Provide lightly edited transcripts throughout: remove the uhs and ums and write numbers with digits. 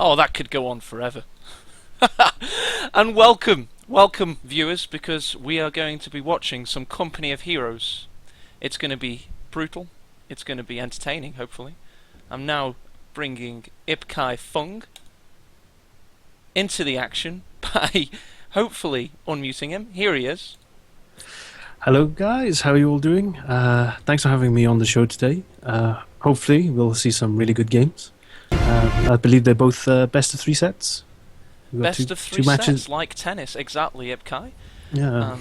Oh, that could go on forever. And welcome viewers, because we are going to be watching some Company of Heroes. It's going to be brutal. It's going to be entertaining, hopefully. I'm now bringing Ipkai Fung into the action by hopefully unmuting him. Here he is. Hello guys, how are you all doing? Thanks for having me on the show today. Hopefully we'll see some really good games. I believe they're both best of three sets. We've got Best of three two matches. sets, like tennis, exactly, Ipkai. Yeah.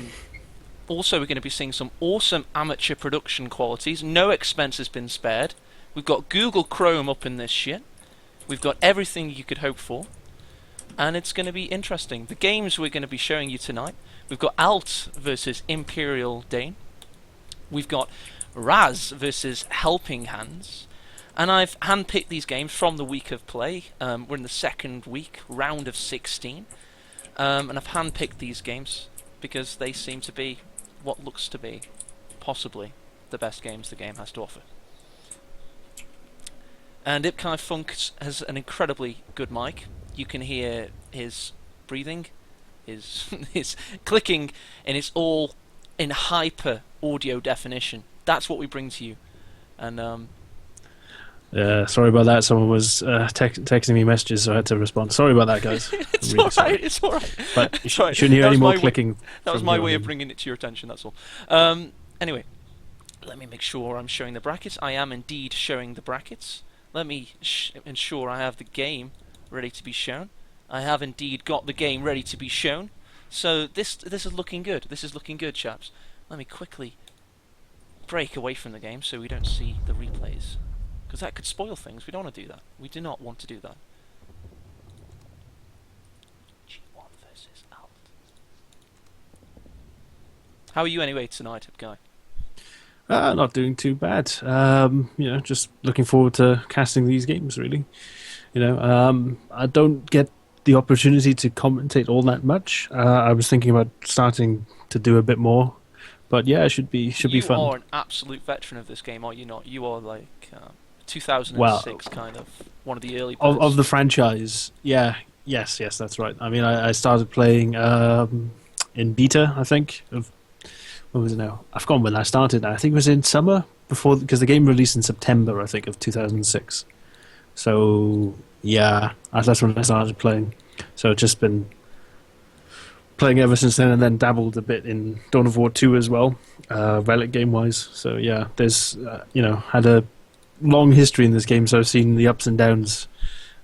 Also, we're going to be seeing some awesome amateur production qualities. No expense has been spared. We've got Google Chrome up in this shit. We've got everything you could hope for. And it's going to be interesting. The games we're going to be showing you tonight. We've got Alt versus Imperial Dane. We've got Raz versus Helping Hands. And I've handpicked these games from the week of play. We're in the second week, round of 16. And I've handpicked these games because they seem to be what looks to be possibly the best games the game has to offer. And Ipkai Funk has an incredibly good mic. You can hear his breathing, his clicking, and it's all in hyper audio definition. That's what we bring to you. And sorry about that. Someone was texting me messages, so I had to respond. Sorry about that, guys. it's really alright. sorry. It's alright. But you Sorry, shouldn't hear that any was more my clicking. That was from my your way of end. bringing it to your attention. That's all. Anyway, let me make sure I'm showing the brackets. I am indeed showing the brackets. Let me ensure I have the game ready to be shown. I have indeed got the game ready to be shown. So this is looking good. This is looking good, chaps. Let me quickly break away from the game so we don't see the replays, because that could spoil things. We don't want to do that. We do not want to do that. G1 versus Alt. How are you anyway tonight, guy? Not doing too bad. Just looking forward to casting these games, really. I don't get the opportunity to commentate all that much. I was thinking about starting to do a bit more, but yeah, it should be fun. You are an absolute veteran of this game, are you not? You are like 2006 kind of one of the early of the franchise. Yeah, yes, that's right. I mean, I started playing in beta, I think. What was it now? I've forgotten when I started. I think it was in summer before, because the game released in September, I think, of 2006. So yeah, that's when I started playing. So I've just been playing ever since then, and then dabbled a bit in Dawn of War 2 as well, relic game wise. So yeah, there's had a long history in this game, so I've seen the ups and downs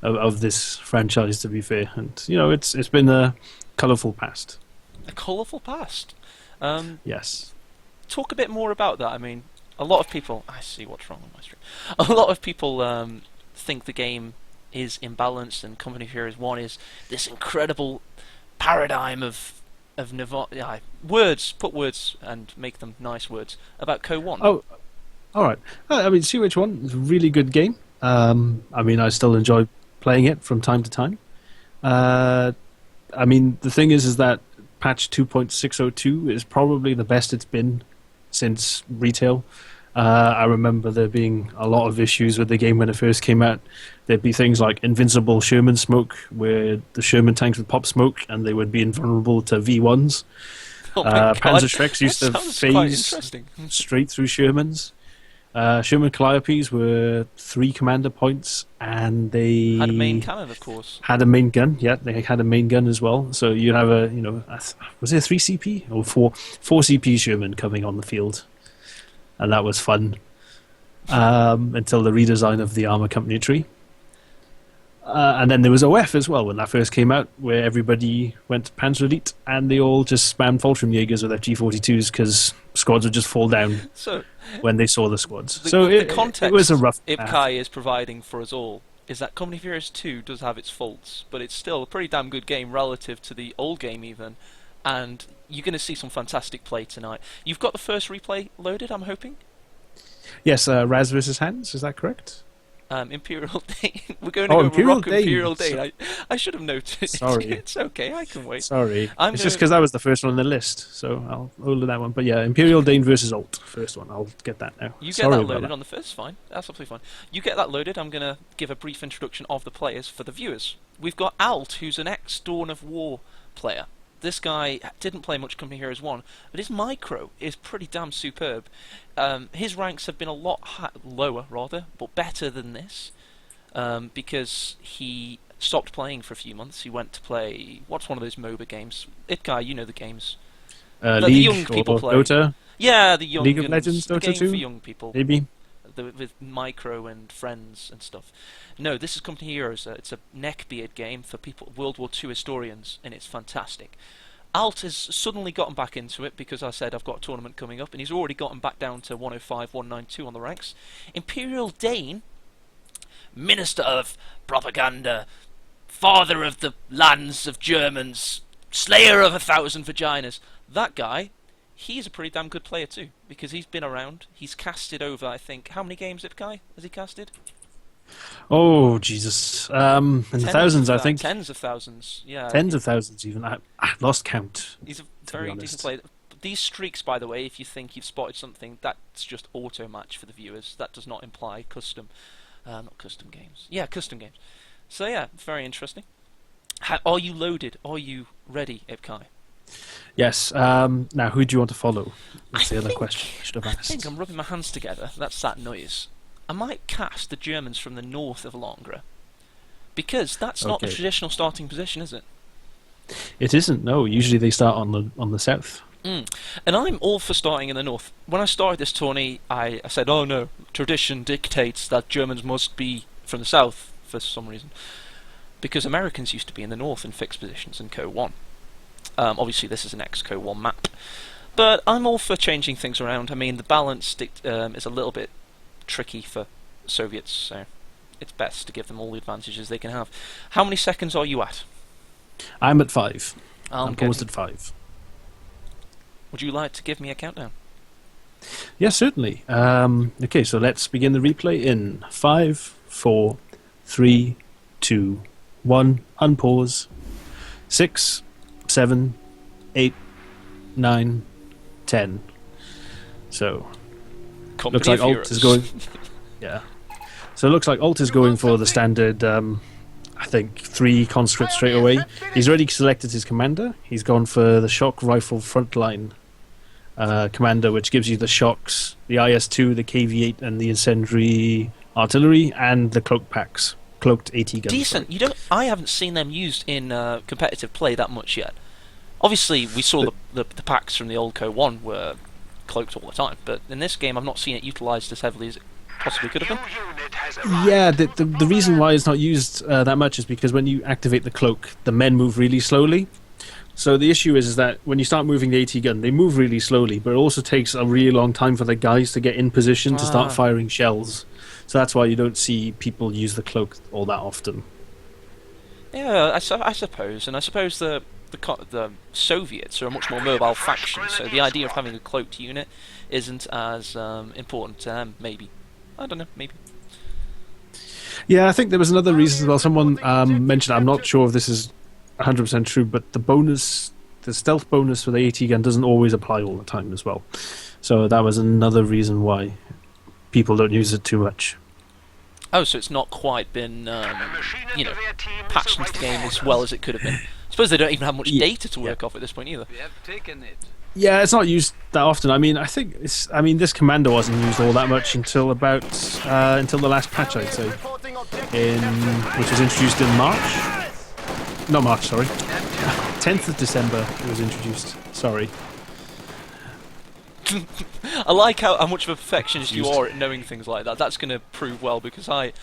of this franchise, to be fair, and it's been a colourful past. A colourful past. Yes. Talk a bit more about that. I mean, a lot of people. I see what's wrong with my stream. A lot of people think the game is imbalanced, and Company of Heroes 1 is this incredible paradigm of words. Put words and make them nice words about Co 1. Oh, all right. I mean, CH1 is a really good game. I mean, I still enjoy playing it from time to time. I mean, the thing is that patch 2.602 is probably the best it's been since retail. I remember there being a lot of issues with the game when it first came out. There'd be things like invincible Sherman smoke, where the Sherman tanks would pop smoke and they would be invulnerable to V1s. Oh my God. Panzer Shreks used to Sounds quite phase interesting. straight through Shermans. Sherman Calliopes were 3 commander points, and they Had a main cannon, of course. had a main gun. Yeah, they had a main gun as well. So you have was it a 3 CP or 4 CP Sherman coming on the field, and that was fun until the redesign of the armor company tree. And then there was OF as well when that first came out, where everybody went to Panzer Elite and they all just spammed Fallschirmjägers with FG-42s because squads would just fall down So when they saw the squads. the context it was a rough path. Ipkai is providing for us all is that Company of Heroes 2 does have its faults, but it's still a pretty damn good game relative to the old game even, and you're going to see some fantastic play tonight. You've got the first replay loaded, I'm hoping? Yes, Raz versus Hans, is that correct? Imperial Dane. We're going to Oh, go over Imperial Rock Dane. Imperial Dane. I should have noted. Sorry. It's okay. I can wait. Sorry. I'm It's gonna. just because that was the first one on the list, so I'll hold that one. But yeah, Imperial Dane versus Alt, first one. I'll get that now. You get Sorry that about loaded that. on the first. Fine. That's absolutely fine. You get that loaded. I'm gonna give a brief introduction of the players for the viewers. We've got Alt, who's an ex-Dawn of War player. This guy didn't play much Company Heroes 1, but his micro is pretty damn superb. His ranks have been a lot lower, rather, but better than this, because he stopped playing for a few months. He went to play, what's one of those MOBA games? Guy, you know the games. That the League young people or play. Dota, Yeah, the young League of and Legends, the Dota game 2, for young people. maybe. With micro and friends and stuff. No, this is Company Heroes. It's a neckbeard game for people, World War II historians, and it's fantastic. Alt has suddenly gotten back into it because I said I've got a tournament coming up, and he's already gotten back down to 105, 192 on the ranks. Imperial Dane, Minister of Propaganda, Father of the Lands of Germans, Slayer of 1,000 Vaginas. That guy, he's a pretty damn good player too, because he's been around. He's casted over, I think, how many games, Guy, has he casted? Oh, Jesus. In the thousands, I think. Tens of thousands, yeah. Tens of thousands, even. I lost count. He's a very decent player. These streaks, by the way, if you think you've spotted something, that's just auto match for the viewers. That does not imply custom. Not custom games. Yeah, custom games. So yeah, very interesting. Are you loaded? Are you ready, Ibkai? Yes. Now, who do you want to follow? That's the other question I should have I asked. think I'm rubbing my hands together. That's that noise. I might cast the Germans from the north of Langres. Because that's not the Okay. traditional starting position, is it? It isn't. No. Usually they start on the south. And I'm all for starting in the north. When I started this tourney, I said, oh no, tradition dictates that Germans must be from the south for some reason. Because Americans used to be in the north in fixed positions in Co 1. Obviously this is an ex-Co 1 map. But I'm all for changing things around. I mean, the balance is a little bit tricky for Soviets, so it's best to give them all the advantages they can have. How many seconds are you at? I'm at 5. I'm good. paused at 5. Would you like to give me a countdown? Yes, certainly. Okay, so let's begin the replay in 5, 4, 3, 2, 1. Unpause. 6, 7, 8, 9, 10. So Company looks like of Alt Heroes. is going. Yeah. So it looks like Alt is going for the standard. I think 3 conscripts straight away. He's already selected his commander. He's gone for the shock rifle frontline commander, which gives you the shocks, the IS-2, the KV-8, and the incendiary artillery, and the cloak packs, cloaked AT guns. Decent. sorry. You don't. I haven't seen them used in competitive play that much yet. Obviously, we saw the packs from the old Co 1 were cloaked all the time, but in this game, I've not seen it utilised as heavily as it possibly could have been. Yeah, the reason why it's not used that much is because when you activate the cloak, the men move really slowly. So the issue is that when you start moving the AT gun, they move really slowly, but it also takes a really long time for the guys to get in position to start firing shells. So that's why you don't see people use the cloak all that often. Yeah, I suppose, and I suppose the Soviets are a much more mobile faction, so the idea of having a cloaked unit isn't as important to them. Maybe, I don't know. Maybe. Yeah, I think there was another reason as well. Someone mentioned, I'm not sure if this is 100% true, but the stealth bonus for the AT gun doesn't always apply all the time as well. So that was another reason why people don't use it too much. Oh, so it's not quite been, patched into the game as well as it could have been. I suppose they don't even have much data to work off at this point either. We have taken it. Yeah, it's not used that often. I mean, this commander wasn't used all that much until until the last patch, I'd say, which was introduced in March. Not March, sorry. 10th of December it was introduced. Sorry. I like how much of a perfectionist you are at knowing things like that. That's going to prove well because I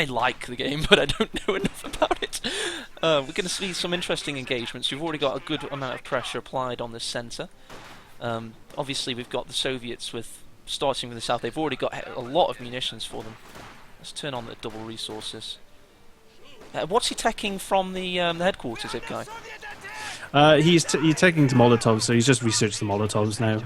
like the game, but I don't know enough about it. We're going to see some interesting engagements. We've already got a good amount of pressure applied on the centre. Obviously, we've got the Soviets starting with the south. They've already got a lot of munitions for them. Let's turn on the double resources. What's he taking from the headquarters, Ip guy? He's taking to Molotovs, so he's just researched the Molotovs now.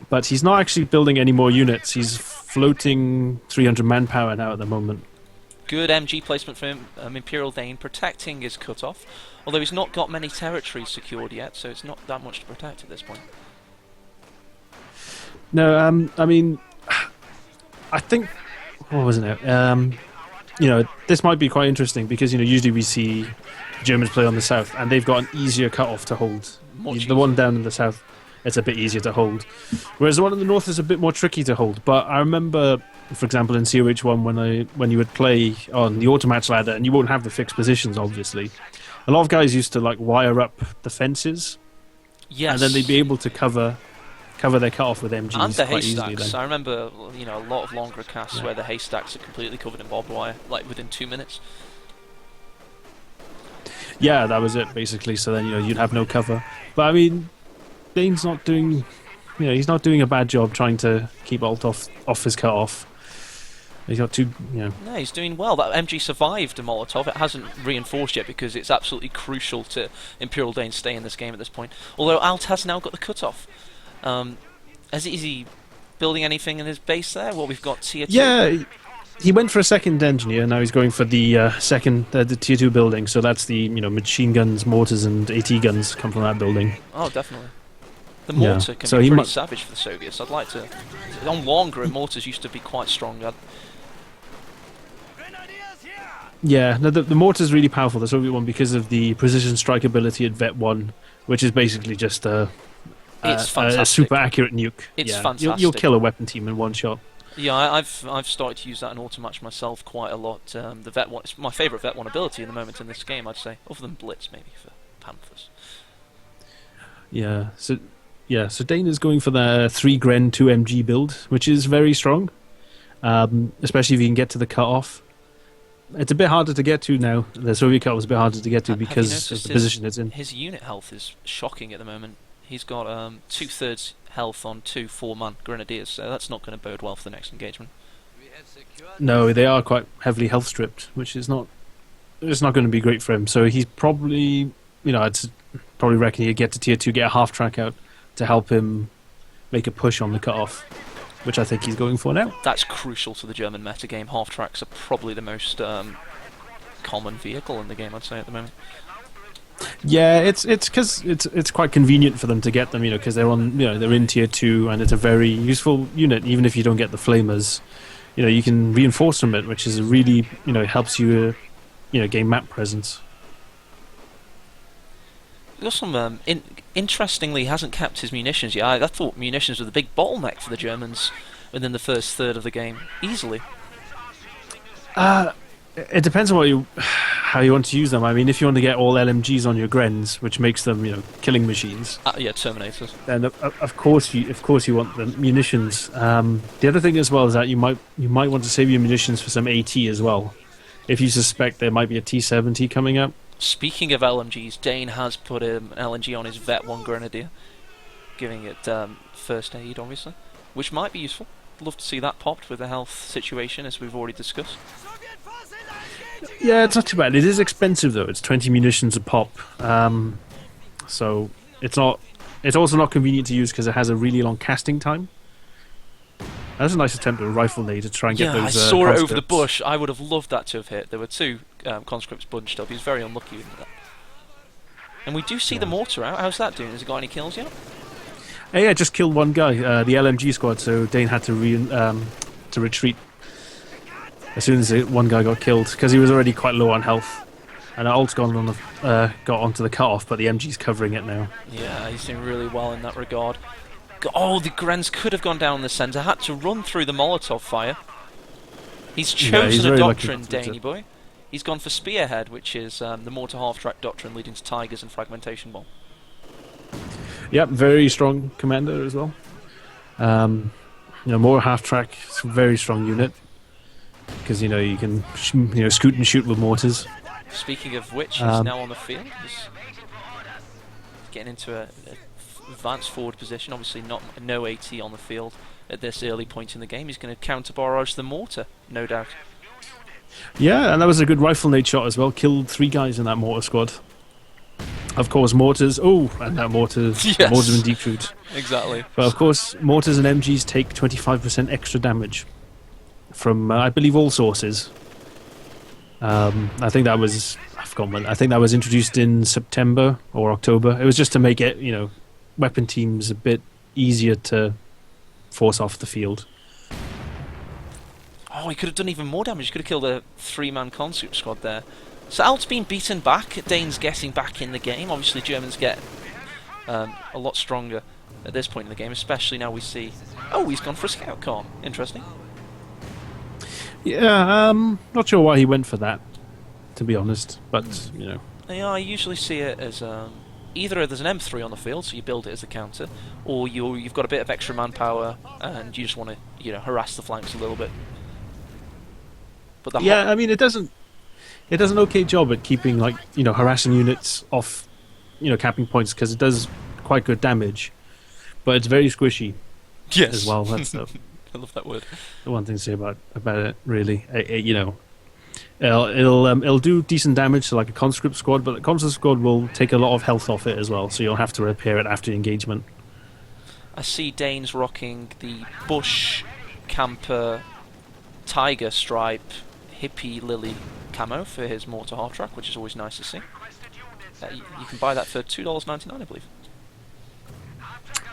But he's not actually building any more units. He's floating 300 manpower now at the moment. Good MG placement for him, Imperial Dane, protecting his cut-off. Although he's not got many territories secured yet, so it's not that much to protect at this point. No, I mean, I think, what wasn't it? You know, this might be quite interesting because, you know, usually we see Germans play on the south and they've got an easier cut-off to hold. The one down in the south, it's a bit easier to hold. Whereas the one in the north is a bit more tricky to hold. But I remember, for example, in COH1 when you would play on the automatch ladder and you won't have the fixed positions, obviously. A lot of guys used to like wire up the fences. Yes. And then they'd be able to cover their cut-off with MGs and the quite haystacks. easily. I remember, you know, a lot of longer casts where the haystacks are completely covered in barbed wire, like within 2 minutes. Yeah, that was it basically. So then, you know, you'd have no cover. But I mean, Dane's not doing, you know, he's not doing a bad job trying to keep Alt off his cut-off. He's got two, you know. No, he's doing well. That MG survived a Molotov. It hasn't reinforced yet because it's absolutely crucial to Imperial Dane stay in this game at this point. Although Alt has now got the cut-off. Is he building anything in his base there? Well, we've got tier 2. Yeah, he went for a second engineer. Now he's going for the the tier 2 building. So that's the, you know, machine guns, mortars, and AT guns come from that building. Oh, definitely. The mortar can be pretty savage for the Soviets. I'd like to. On longer, mortars used to be quite strong. Yeah, no, the mortar's really powerful, the Soviet one, because of the precision strike ability at Vet 1, which is basically just a super accurate nuke. It's fantastic. You'll kill a weapon team in one shot. Yeah, I've started to use that in automatch myself quite a lot. The Vet 1, it's my favourite Vet 1 ability in the moment in this game, I'd say, other than Blitz maybe for Panthers. Yeah, so Dane is going for the 3 Gren 2 MG build, which is very strong, especially if you can get to the cut-off. It's a bit harder to get to now. The Soviet cut-off is a bit harder to get to because of the position it's in. His unit health is shocking at the moment. He's got 2/3 health on 2 4-man grenadiers, so that's not going to bode well for the next engagement. No, they are quite heavily health stripped, which is not. It's not going to be great for him. So he's probably, you know, I'd probably reckon he'd get to tier 2, get a half track out to help him make a push on the cut-off, which I think he's going for now. That's crucial to the German metagame. Half tracks are probably the most common vehicle in the game, I'd say, at the moment. Yeah, it's because it's quite convenient for them to get them, you know, because they're on, you know, they're in tier 2, and it's a very useful unit. Even if you don't get the flamers, you know, you can reinforce from it, which is really, you know, helps you, you know, gain map presence. We've got some interestingly, he hasn't kept his munitions yet. I thought munitions were the big bottleneck for the Germans within the first third of the game, easily. It depends on how you want to use them. I mean, if you want to get all LMGs on your Grens, which makes them, you know, killing machines. Yeah, Terminators. Then of course you want the munitions. The other thing as well is that you might want to save your munitions for some AT as well, if you suspect there might be a T-70 coming up. Speaking of LMGs, Dane has put an LMG on his Vet 1 Grenadier, giving it first aid, obviously, which might be useful. Love to see that popped with the health situation, as we've already discussed. Yeah, it's not too bad. It is expensive though. It's 20 munitions a pop, so it's not. It's also not convenient to use because it has a really long casting time. That's a nice attempt at a rifle nade to try and get those. Yeah, I saw it over the bush. I would have loved that to have hit. There were 2 conscripts bunched up. He was very unlucky with that. And we do see the mortar out. How's that doing? Has it got any kills yet? Yeah, just killed one guy, the LMG squad. So Dane had to retreat as soon as one guy got killed because he was already quite low on health. And Alt's got onto the cut-off, but the MG's covering it now. Yeah, he's doing really well in that regard. Oh, the Grens could have gone down the centre. Had to run through the Molotov fire. He's chosen a doctrine, Daney boy. He's gone for Spearhead, which is the mortar half-track doctrine leading to Tigers and Fragmentation Bomb. Yep, very strong commander as well. You know, more half-track, it's a very strong unit because, you know, you can scoot and shoot with mortars. Speaking of which, he's now on the field. He's getting into a advanced forward position. Obviously, no AT on the field at this early point in the game. He's going to counter barrage the mortar, no doubt. Yeah, and that was a good rifle nade shot as well. Killed 3 guys in that mortar squad. Of course, mortars. Oh, and that mortars. Yes. Mortars have been decrewed. Exactly. But of course, mortars and MGs take 25% extra damage. from I believe all sources. I think that was I've forgotten when. I think that was introduced in September or October. It was just to make it, weapon teams a bit easier to force off the field. Oh, he could have done even more damage. He could have killed a 3-man conscript squad there. So Alt's been beaten back. Dane's getting back in the game. Obviously, Germans get a lot stronger at this point in the game, especially now we see... Oh, he's gone for a scout car. Interesting. Yeah, not sure why he went for that, to be honest. But, Yeah, I usually see it as... either there's an M3 on the field, so you build it as a counter, or you've got a bit of extra manpower, and you just want to, harass the flanks a little bit. But I mean, it does an okay job at keeping, harassing units off, capping points, because it does quite good damage. But it's very squishy. Yes. As well. That's I love that word. the one thing to say about it, really. It'll do decent damage to like a conscript squad, but the conscript squad will take a lot of health off it as well, so you'll have to repair it after engagement. I see Danes rocking the bush camper tiger stripe hippie lily camo for his mortar half-track, which is always nice to see. You can buy that for $2.99, I believe.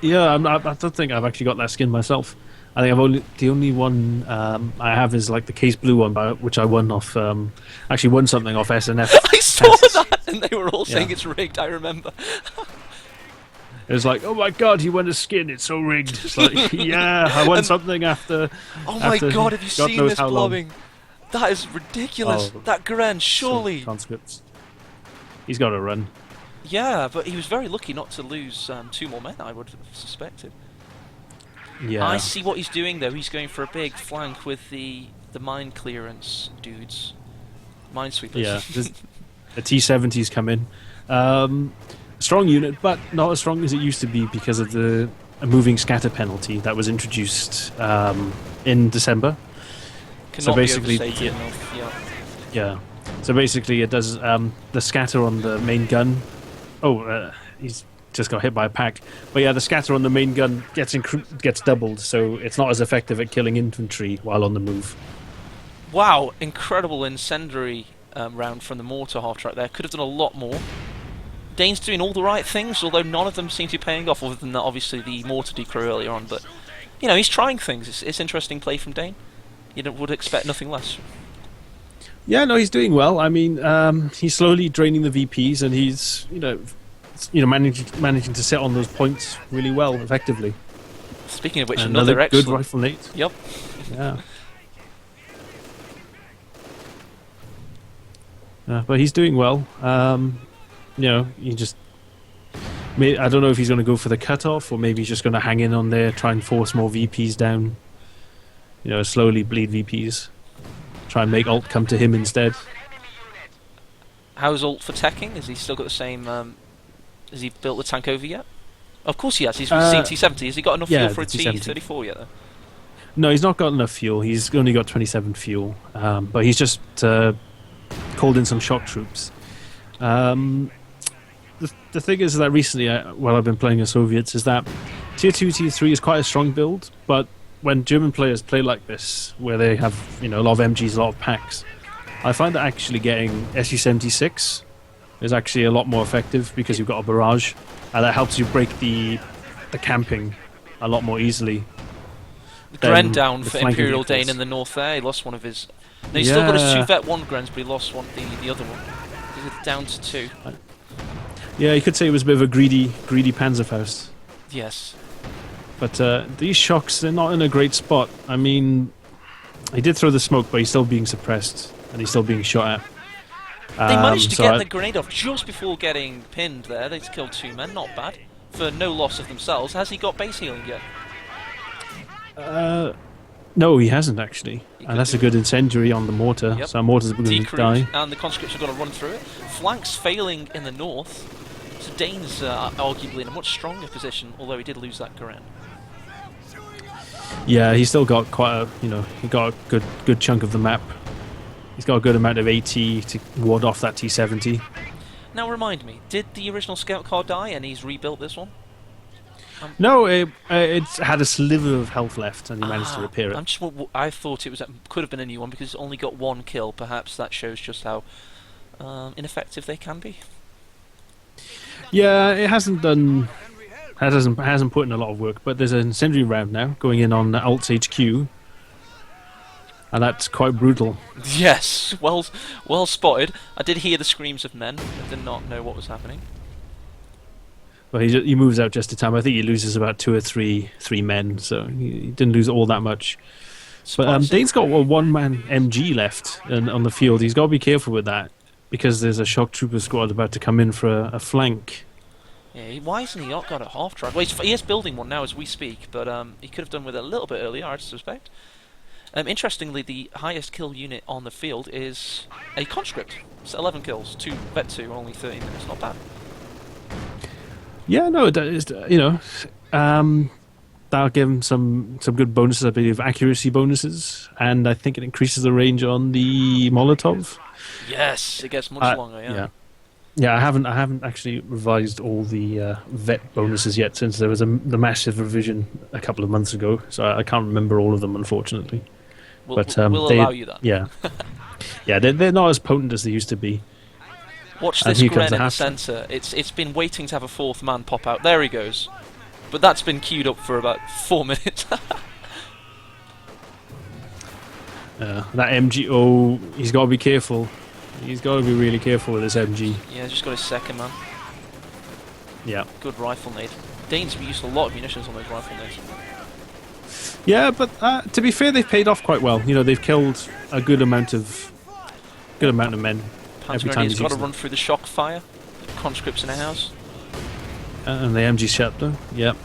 Yeah, I don't think I've actually got that skin myself. I think the only one I have is like the case blue one, which I won off. Actually, won something off SNF. I saw that, and they were all saying it's rigged. I remember. It was like, oh my god, he won a skin. It's so rigged. It's like, yeah, I won something after. Oh my god, have you seen this blobbing? That is ridiculous. Oh, that Gren, surely. Conscripts. He's got to run. Yeah, but he was very lucky not to lose 2 more men, I would have suspected. Yeah. I see what he's doing though. He's going for a big flank with the mine clearance dudes, minesweepers. Yeah, the T-70s come in. Strong unit, but not as strong as it used to be because of the moving scatter penalty that was introduced in December. Cannot be overstated enough. Yeah. So basically, it does the scatter on the main gun. He's just got hit by a pack. But yeah, the scatter on the main gun gets doubled, so it's not as effective at killing infantry while on the move. Wow, incredible incendiary round from the mortar half-track there. Could have done a lot more. Dane's doing all the right things, although none of them seem to be paying off, other than that, obviously the mortar decro earlier on. But, he's trying things. It's interesting play from Dane. You would expect nothing less. Yeah, no, he's doing well. I mean, he's slowly draining the VPs, and he's, managing to sit on those points really well, effectively. Speaking of which, and another excellent... good rifle Nate. Yep. Yeah. But he's doing well. He just... I don't know if he's going to go for the cutoff, or maybe he's just going to hang in on there, try and force more VPs down. Slowly bleed VPs. Try and make ult come to him instead. How's ult for teching? Has he still got the same... has he built the tank over yet? Of course he has. He's seen T-70. Has he got enough fuel for a T-34 yet, though? No, he's not got enough fuel. He's only got 27 fuel. But he's just called in some shock troops. The thing is that recently, while I've been playing as Soviets, is that Tier 2, Tier 3 is quite a strong build, but when German players play like this, where they have a lot of MGs, a lot of packs, I find that actually getting SU-76 is actually a lot more effective because you've got a barrage, and that helps you break the camping a lot more easily. Gren down for Imperial Dane in the north there. He lost one of his... No, he's still got his 2 Vet 1 Grens, but he lost the other one. He's down to 2. Yeah, you could say it was a bit of a greedy Panzerfaust. Yes. But these shocks, they're not in a great spot. I mean, he did throw the smoke, but he's still being suppressed, and he's still being shot at. They managed to get the grenade off just before getting pinned there. They've killed 2 men, not bad. For no loss of themselves. Has he got base healing yet? No, he hasn't actually. And that's a good incendiary on the mortar, yep. So our mortar's going to die. And the conscripts are going to run through it. Flanks failing in the north. So Dane's arguably in a much stronger position, although he did lose that Gren. Yeah, he's still got quite a, he got a good chunk of the map. He's got a good amount of AT to ward off that T-70. Now remind me, did the original scout car die and he's rebuilt this one? No, it had a sliver of health left, and he managed to repair it. I thought it could have been a new one because it's only got one kill. Perhaps that shows just how ineffective they can be. Yeah, it hasn't put in a lot of work, but there's an incendiary round now going in on Alt's HQ, and that's quite brutal. Yes, well spotted. I did hear the screams of men. I did not know what was happening. Well, he moves out just in time. I think he loses about 2 or 3 men, so he didn't lose all that much. But Dane's got a one-man MG left on the field. He's got to be careful with that because there's a shock trooper squad about to come in for a flank. Yeah, why isn't he not got a half track? Well, he is building one now as we speak, but he could have done with it a little bit earlier, I suspect. Interestingly, the highest kill unit on the field is a conscript. It's 11 kills, 2 vet 2, only 30 minutes. Not bad. Yeah, no, it is, that'll give him some good bonuses, I believe, accuracy bonuses, and I think it increases the range on the Molotov. Yes, it gets much longer. Yeah. I haven't actually revised all the vet bonuses yet since there was the massive revision a couple of months ago, so I can't remember all of them, unfortunately. We'll allow you that. Yeah, yeah, they're not as potent as they used to be. Watch this Gren in the centre. It's been waiting to have a 4th man pop out. There he goes. But that's been queued up for about 4 minutes. That MG, oh, he's got to be careful. He's got to be really careful with this MG. Yeah, just got his second man. Yeah. Good rifle nade. Dane's used a lot of munitions on those rifle nades. Yeah, but to be fair, they've paid off quite well. You know, they've killed a good amount of men. Every time he's got to run through the shock fire. Conscripts in a house. And the MG scepter, yep.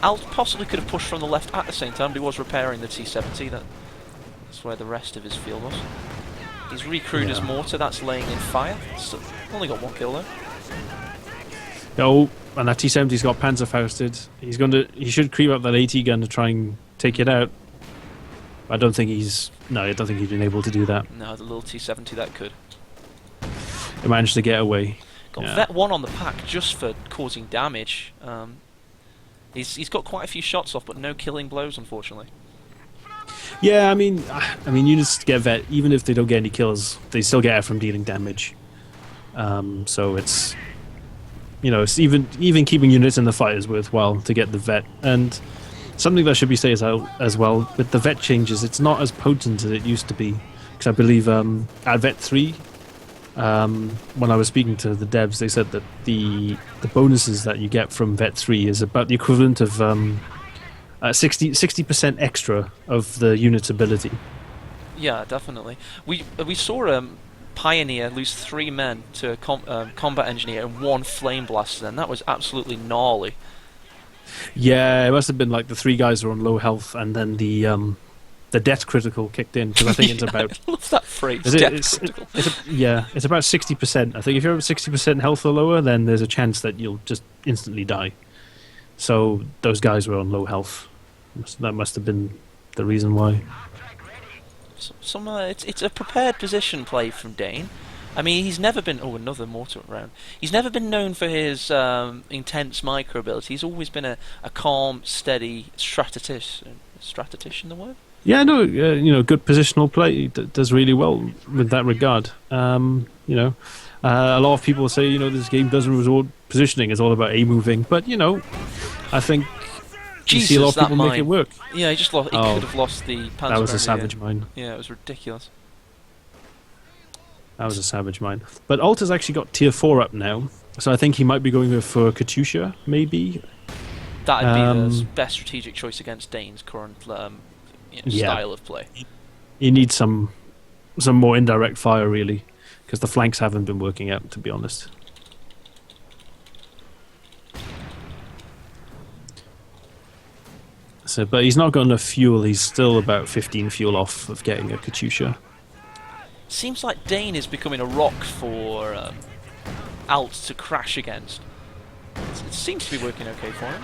Al possibly could have pushed from the left at the same time, but he was repairing the T-70. That's where the rest of his field was. He's recrewed his mortar, that's laying in fire. It's only got 1 kill though. Oh, and that T-70's got Panzerfausted. He should creep up that AT gun to try and take it out. I don't think he's been able to do that. No, the little T-70 that could. He managed to get away. Got Vet 1 on the pack just for causing damage. He's got quite a few shots off, but no killing blows, unfortunately. Yeah, I mean, units get Vet, even if they don't get any kills, they still get it from dealing damage. So it's, it's even keeping units in the fight is worthwhile to get the Vet. And something that should be said as well, with the Vet changes, it's not as potent as it used to be. Because I believe at Vet 3, when I was speaking to the devs, they said that the bonuses that you get from Vet 3 is about the equivalent of 60% extra of the unit's ability. Yeah, definitely. We saw Pioneer lose 3 men to a combat engineer and 1 flame blaster, and that was absolutely gnarly. Yeah, it must have been like the 3 guys were on low health, and then the death critical kicked in, because I think it's about... I love that phrase, death critical. It's about 60%. I think if you're at 60% health or lower, then there's a chance that you'll just instantly die. So those guys were on low health. That must have been the reason why. It's a prepared position play from Dane. I mean, he's never been... Oh, another mortar round. He's never been known for his intense micro ability. He's always been a calm, steady stratistician the word? Yeah, no, good positional play. Does really well with that regard. A lot of people say, this game doesn't resort positioning. It's all about A-moving. But, I think you see a lot of people make it work. Yeah, he just lost. He could have lost the Panzer. That was a savage mine. Yeah, it was ridiculous. That was a savage mine. But Alt has actually got tier 4 up now. So I think he might be going for Katyusha, maybe. That'd be the best strategic choice against Dane's current style of play. You need some more indirect fire, really, because the flanks haven't been working out, to be honest. So, but he's not got enough fuel. He's still about 15 fuel off of getting a Katyusha. Seems like Dane is becoming a rock for Alt to crash against. It seems to be working okay for him.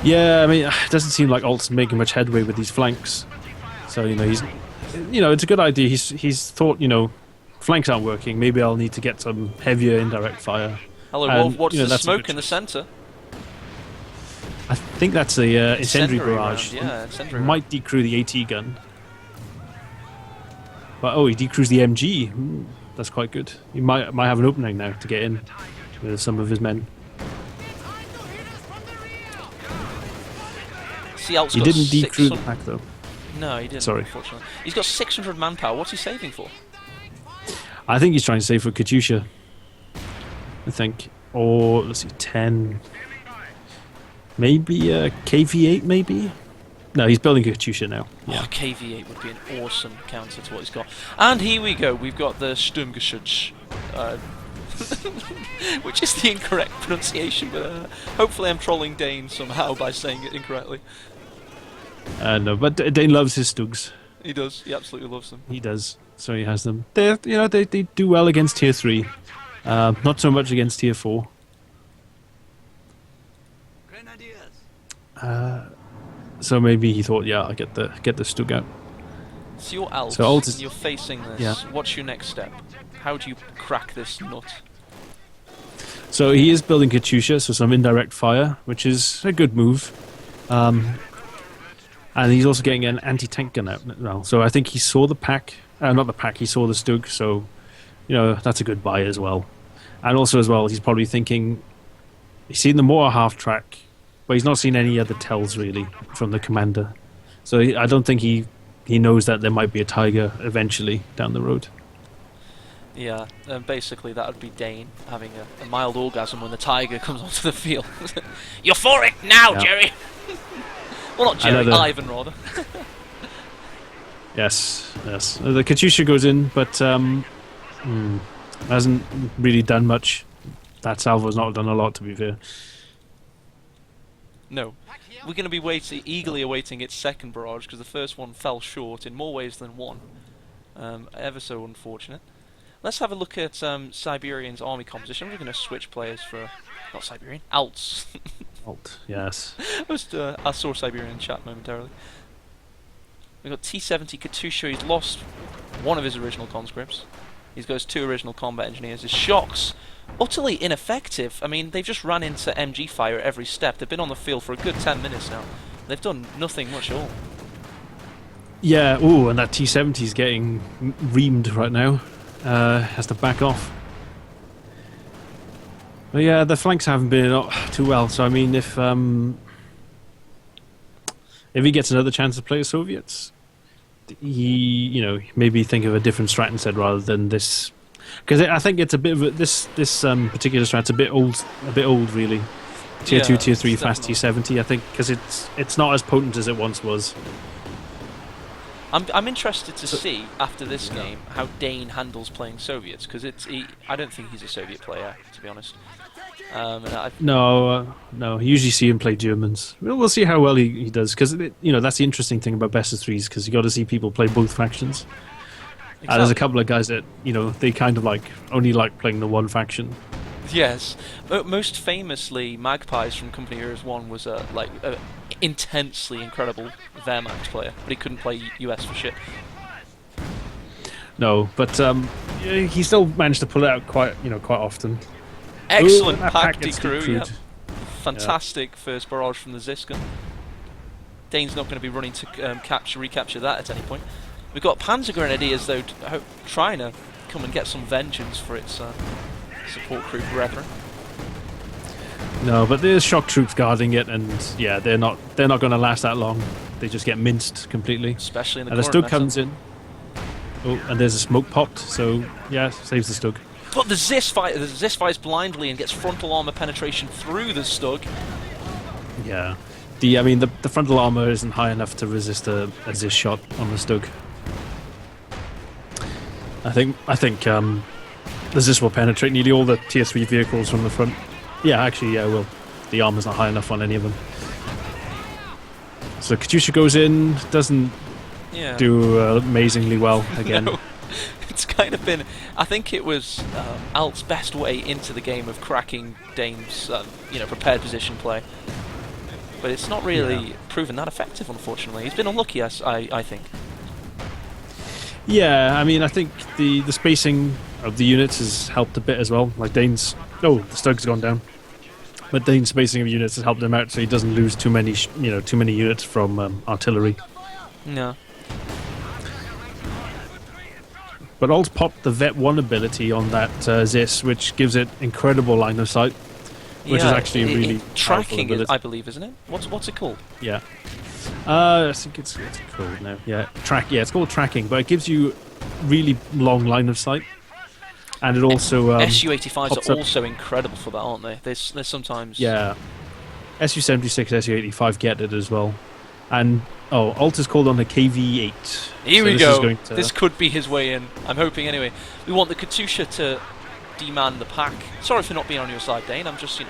Yeah, I mean, it doesn't seem like Alt's making much headway with these flanks. So, he's, it's a good idea. He's thought, flanks aren't working. Maybe I'll need to get some heavier indirect fire. Hello, Wolf. Watch the smoke in the centre. I think that's the incendiary barrage. Round, yeah, incendiary Might decrew the AT gun. But he decrews the MG. Ooh, that's quite good. He might have an opening now to get in with some of his men. See, Alt's He got didn't decrew the 600 pack though. No, he didn't. Sorry. Unfortunately, he's got 600 manpower. What's he saving for? I think he's trying to save for Katyusha. I think. Or, let's see, 10. Maybe KV-8, maybe? No, he's building Katyusha now. Yeah. Oh, KV-8 would be an awesome counter to what he's got. And here we go. We've got the Sturmgeschütz, which is the incorrect pronunciation, but hopefully I'm trolling Dane somehow by saying it incorrectly. No, but Dane loves his Stugs. He does. He absolutely loves them. He does. So he has them. They do well against tier 3. Not so much against tier 4. So maybe he thought, yeah, I'll get the Stug out. So you're Alt, so Alt is, and you're facing this. Yeah. What's your next step? How do you crack this nut? So he is building Katyusha, so some indirect fire, which is a good move. And he's also getting an anti-tank gun out now. So I think he saw the pack, not the pack, he saw the Stug, so, that's a good buy as well. And also as well, he's probably thinking, he's seen the mortar half-track, but he's not seen any other tells, really, from the commander. So I don't think he knows that there might be a Tiger eventually down the road. Yeah, basically that would be Dane having a mild orgasm when the Tiger comes onto the field. You're for it now, yeah. Jerry! Well, not Jerry, Ivan, rather. Yes. The Katyusha goes in, but hasn't really done much. That salvo's not done a lot, to be fair. No. We're going to be eagerly awaiting its second barrage, because the first one fell short in more ways than one. Ever so unfortunate. Let's have a look at Siberian's army composition. We're going to switch players for... Not Siberian, Alts. Alt, yes. I saw Siberian in chat momentarily. We've got T-70 Katyusha. He's lost one of his original conscripts. He's got his 2 original combat engineers. His shocks, utterly ineffective. I mean, they've just run into MG fire at every step. They've been on the field for a good 10 minutes now. They've done nothing much at all. Yeah, and that T-70 is getting reamed right now. Has to back off. But yeah, the flanks haven't been too well. So I mean, if he gets another chance to play the Soviets, he maybe think of a different strat instead rather than this, because I think it's a bit of this particular strat's a bit old really. Tier 2, Tier 3 fast T-70, I think, because it's not as potent as it once was. I'm interested to see after this game how Dane handles playing Soviets, because I don't think he's a Soviet player, to be honest. No. You usually see him play Germans. We'll see how well he does, because that's the interesting thing about best of threes, because you got to see people play both factions. Exactly. There's a couple of guys that they kind of only like playing the one faction. Yes, most famously, Magpies from Company Heroes 1 was a intensely incredible Wehrmacht player, but he couldn't play US for shit. No, but he still managed to pull it out quite often. Excellent pack decrew, yeah. Fantastic first barrage from the Ziskin. Dane's not going to be running to recapture that at any point. We've got Panzer Grenadiers though trying to come and get some vengeance for its support crew brethren. No, but there's shock troops guarding it, and yeah, they're not going to last that long. They just get minced completely. Especially in the and the Stug comes in. Oh, and there's a smoke popped, so yeah, saves the Stug. But the Zis fights blindly and gets frontal armor penetration through the Stug. Yeah, the frontal armor isn't high enough to resist a Zis shot on the Stug. I think the Zis will penetrate nearly all the tier 3 vehicles from the front. Yeah, actually, yeah, it will. The armor's not high enough on any of them. So Katyusha goes in, doesn't do amazingly well again. No. It's kind of been... I think it was Alt's best way into the game of cracking Dane's prepared position play. But it's not really proven that effective, unfortunately. He's been unlucky, I think. Yeah, I mean, I think the spacing of the units has helped a bit as well. Like Dane's... Oh, the Stug's gone down. But Dane's spacing of units has helped him out, so he doesn't lose too many, too many units from artillery. No. But Alt popped the Vet 1 ability on that Zis, which gives it incredible line of sight, which is actually a really tracking, I believe, isn't it? What's it called? Yeah. I think it's called now. Yeah, it's called tracking, but it gives you really long line of sight, and it also Su-85s are also incredible for that, aren't they? There's sometimes Su-76, Su-85 get it as well, and Alt is called on the KV-8. Here we go. This could be his way in. I'm hoping anyway. We want the Katusha to demand the pack. Sorry for not being on your side, Dane. I'm just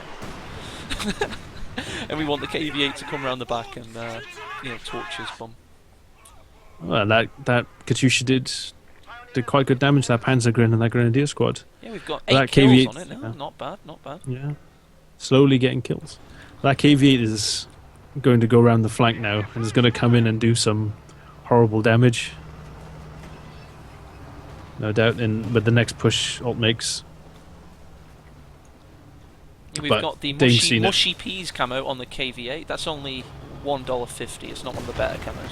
and we want the KV-8 to come around the back and torch his bum. Well, that Katusha did quite good damage to that Panzergren and that Grenadier squad. Yeah, we've got 8 kills on it now. Yeah. Not bad. Yeah, slowly getting kills. That KV-8 is going to go around the flank now and is going to come in and do some horrible damage. No doubt, with the next push Alt makes. Yeah, we've got the mushy peas camo on the KV-8. That's only $1.50. It's not one of the better camos.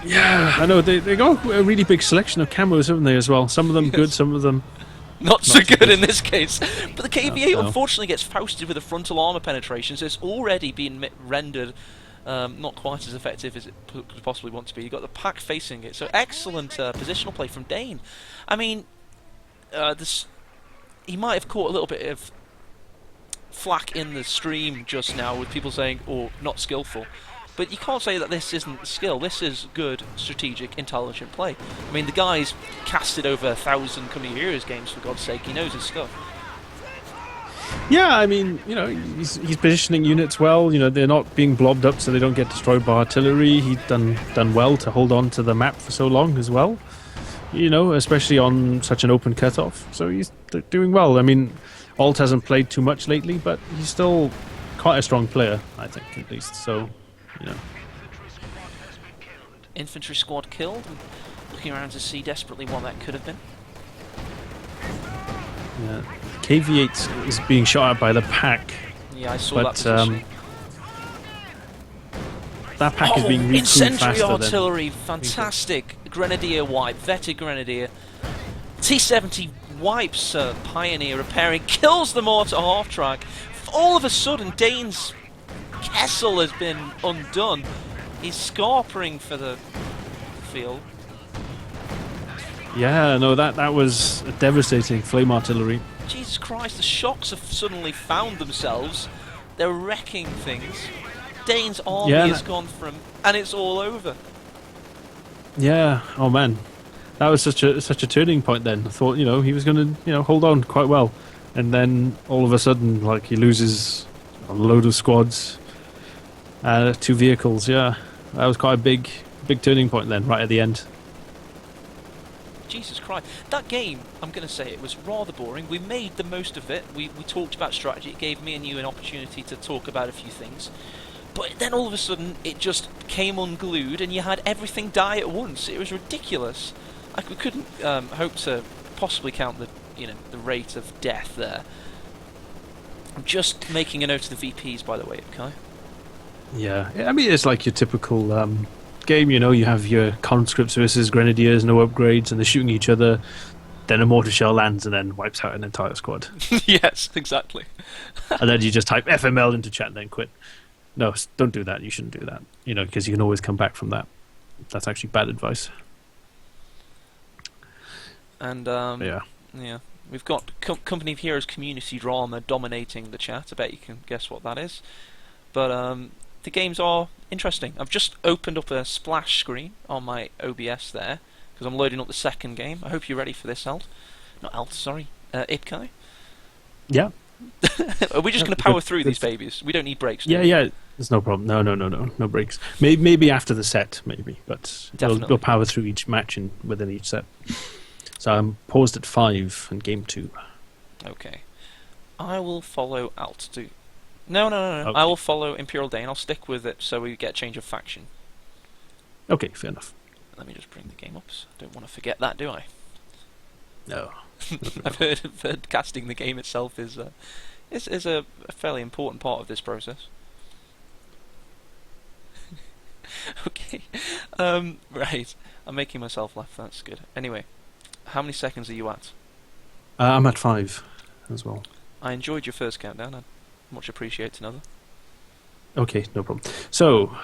Yeah, I know. They got a really big selection of camos, haven't they, as well? Some of them good, some of them not so good in this case. But the KV-8 unfortunately gets fausted with a frontal armor penetration, so it's already been rendered not quite as effective as it could possibly want to be. You've got the pack facing it, so excellent positional play from Dane. I mean, he might have caught a little bit of flack in the stream just now with people saying, not skillful. But you can't say that this isn't skill. This is good, strategic, intelligent play. I mean, the guy's casted over 1,000 Coming Heroes games, for God's sake. He knows his stuff. Yeah, I mean, he's positioning units well. They're not being blobbed up so they don't get destroyed by artillery. He's done well to hold on to the map for so long as well. Especially on such an open cutoff. So he's doing well. I mean, Alt hasn't played too much lately, but he's still quite a strong player, I think, at least. So, Infantry squad killed. I'm looking around to see desperately what that could have been. Yeah, KV-8 is being shot at by the pack. Yeah, I saw that position. That pack is being recruited faster. Incendiary artillery, fantastic. Grenadier wipe, vetted Grenadier. T-70 wipes Pioneer repairing, kills the mortar half track. All of a sudden, Dane's Kessel has been undone. He's scarpering for the field. Yeah, no, that was a devastating flame artillery. Jesus Christ, the shocks have suddenly found themselves. They're wrecking things. Dane's army has gone from, and it's all over. Yeah, oh man. That was such a turning point then. I thought, he was going to, hold on quite well. And then all of a sudden, he loses a load of squads, 2 vehicles, yeah. That was quite a big turning point then, right at the end. Jesus Christ. That game, I'm going to say, it was rather boring. We made the most of it. We talked about strategy. It gave me and you an opportunity to talk about a few things. But then all of a sudden, it just came unglued and you had everything die at once. It was ridiculous. We couldn't hope to possibly count the rate of death there. I'm just making a note of the VPs, by the way, Kai. Yeah, I mean, it's like your typical game, you have your conscripts versus grenadiers, no upgrades, and they're shooting each other, then a mortar shell lands and then wipes out an entire squad. Yes, exactly. And then you just type FML into chat and then quit. No, don't do that, you shouldn't do that, because you can always come back from that. That's actually bad advice. And, yeah, we've got Company of Heroes community drama dominating the chat. I bet you can guess what that is. But, the games are interesting. I've just opened up a splash screen on my OBS there, because I'm loading up the second game. I hope you're ready for this, Alt. Not Alt, sorry. Ipkai? Yeah. Are we just going to power through these babies? We don't need breaks, do we? Yeah, there's no problem. No breaks. Maybe after the set, but we'll power through each match within each set. So I'm paused at 5 in game 2. Okay. I will follow Alt to... No. Okay. I will follow Imperial Dane. I'll stick with it so we get a change of faction. Okay, fair enough. Let me just bring the game up. I don't want to forget that, do I? No. I've heard casting the game itself is is a fairly important part of this process. Okay. Right. I'm making myself laugh. That's good. Anyway, how many seconds are you at? I'm at 5 as well. I enjoyed your first countdown. I'd much appreciate another. Okay, no problem. So,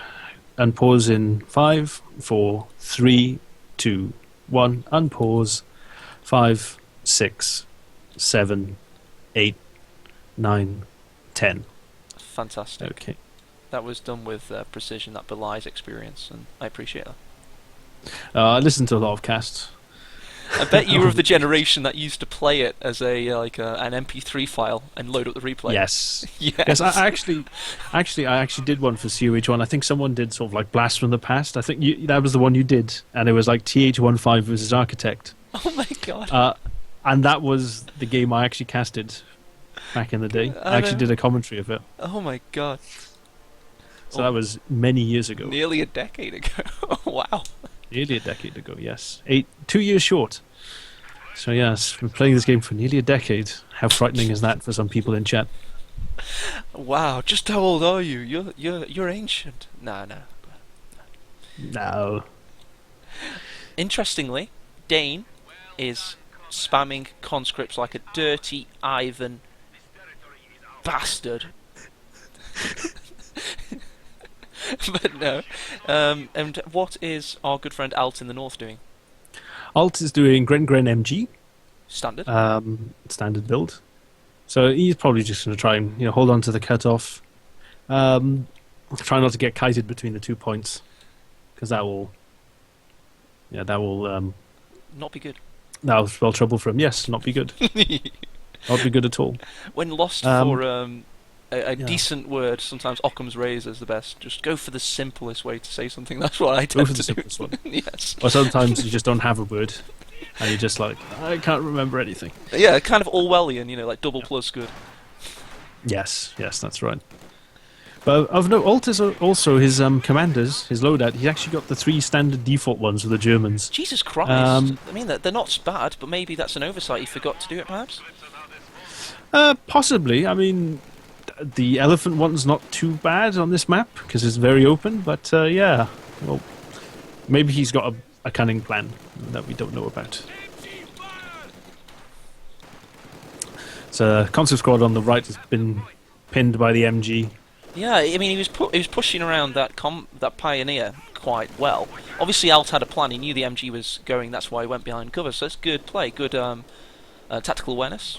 unpause in 5, 4, 3, 2, 1. Unpause. 5, 6, 7, 8, 9, 10. Fantastic. Okay. That was done with precision that belies experience, and I appreciate that. I listened to a lot of casts. I bet you were of the generation that used to play it as an MP3 file and load up the replay. Yes. Yes. Yes, I actually did one for COH1. I think someone did sort of like Blast from the Past. I think that was the one you did, and it was like TH15 versus Architect. Oh my god. And that was the game I actually casted back in the day. I actually did a commentary of it. Oh my god. So that was many years ago. Nearly a decade ago. Wow. Nearly a decade ago, yes. 2 years short. So yes, we're playing this game for nearly a decade. How frightening is that for some people in chat? Wow, just how old are you? You're ancient. No. No. Interestingly, Dane is spamming conscripts like a dirty Ivan bastard. But no. And what is our good friend Alt in the north doing? Alt is doing Gren MG. Standard. Standard build. So he's probably just going to try and hold on to the cutoff. Try not to get kited between the 2 points, because that will not be good. That will spell trouble for him. Yes, not be good. Not be good at all. When lost for a decent word, sometimes Occam's razor is the best. Just go for the simplest way to say something. That's what I tend to do. Go for the simplest one. Yes. Or sometimes you just don't have a word, and you're just like, I can't remember anything. Yeah, kind of Orwellian, like double plus good. Yes, that's right. But of note, Alt is also his commanders, his loadout. He's actually got the 3 standard default ones for the Germans. Jesus Christ! I mean, they're not bad, but maybe that's an oversight. He forgot to do it, perhaps. Possibly. I mean, the elephant one's not too bad on this map because it's very open. But yeah, well, maybe he's got a cunning plan that we don't know about. So, Concept Squad on the right has been pinned by the MG. Yeah, I mean, he was pushing around that Pioneer quite well. Obviously, Alt had a plan. He knew the MG was going. That's why he went behind cover. So it's good play, good tactical awareness.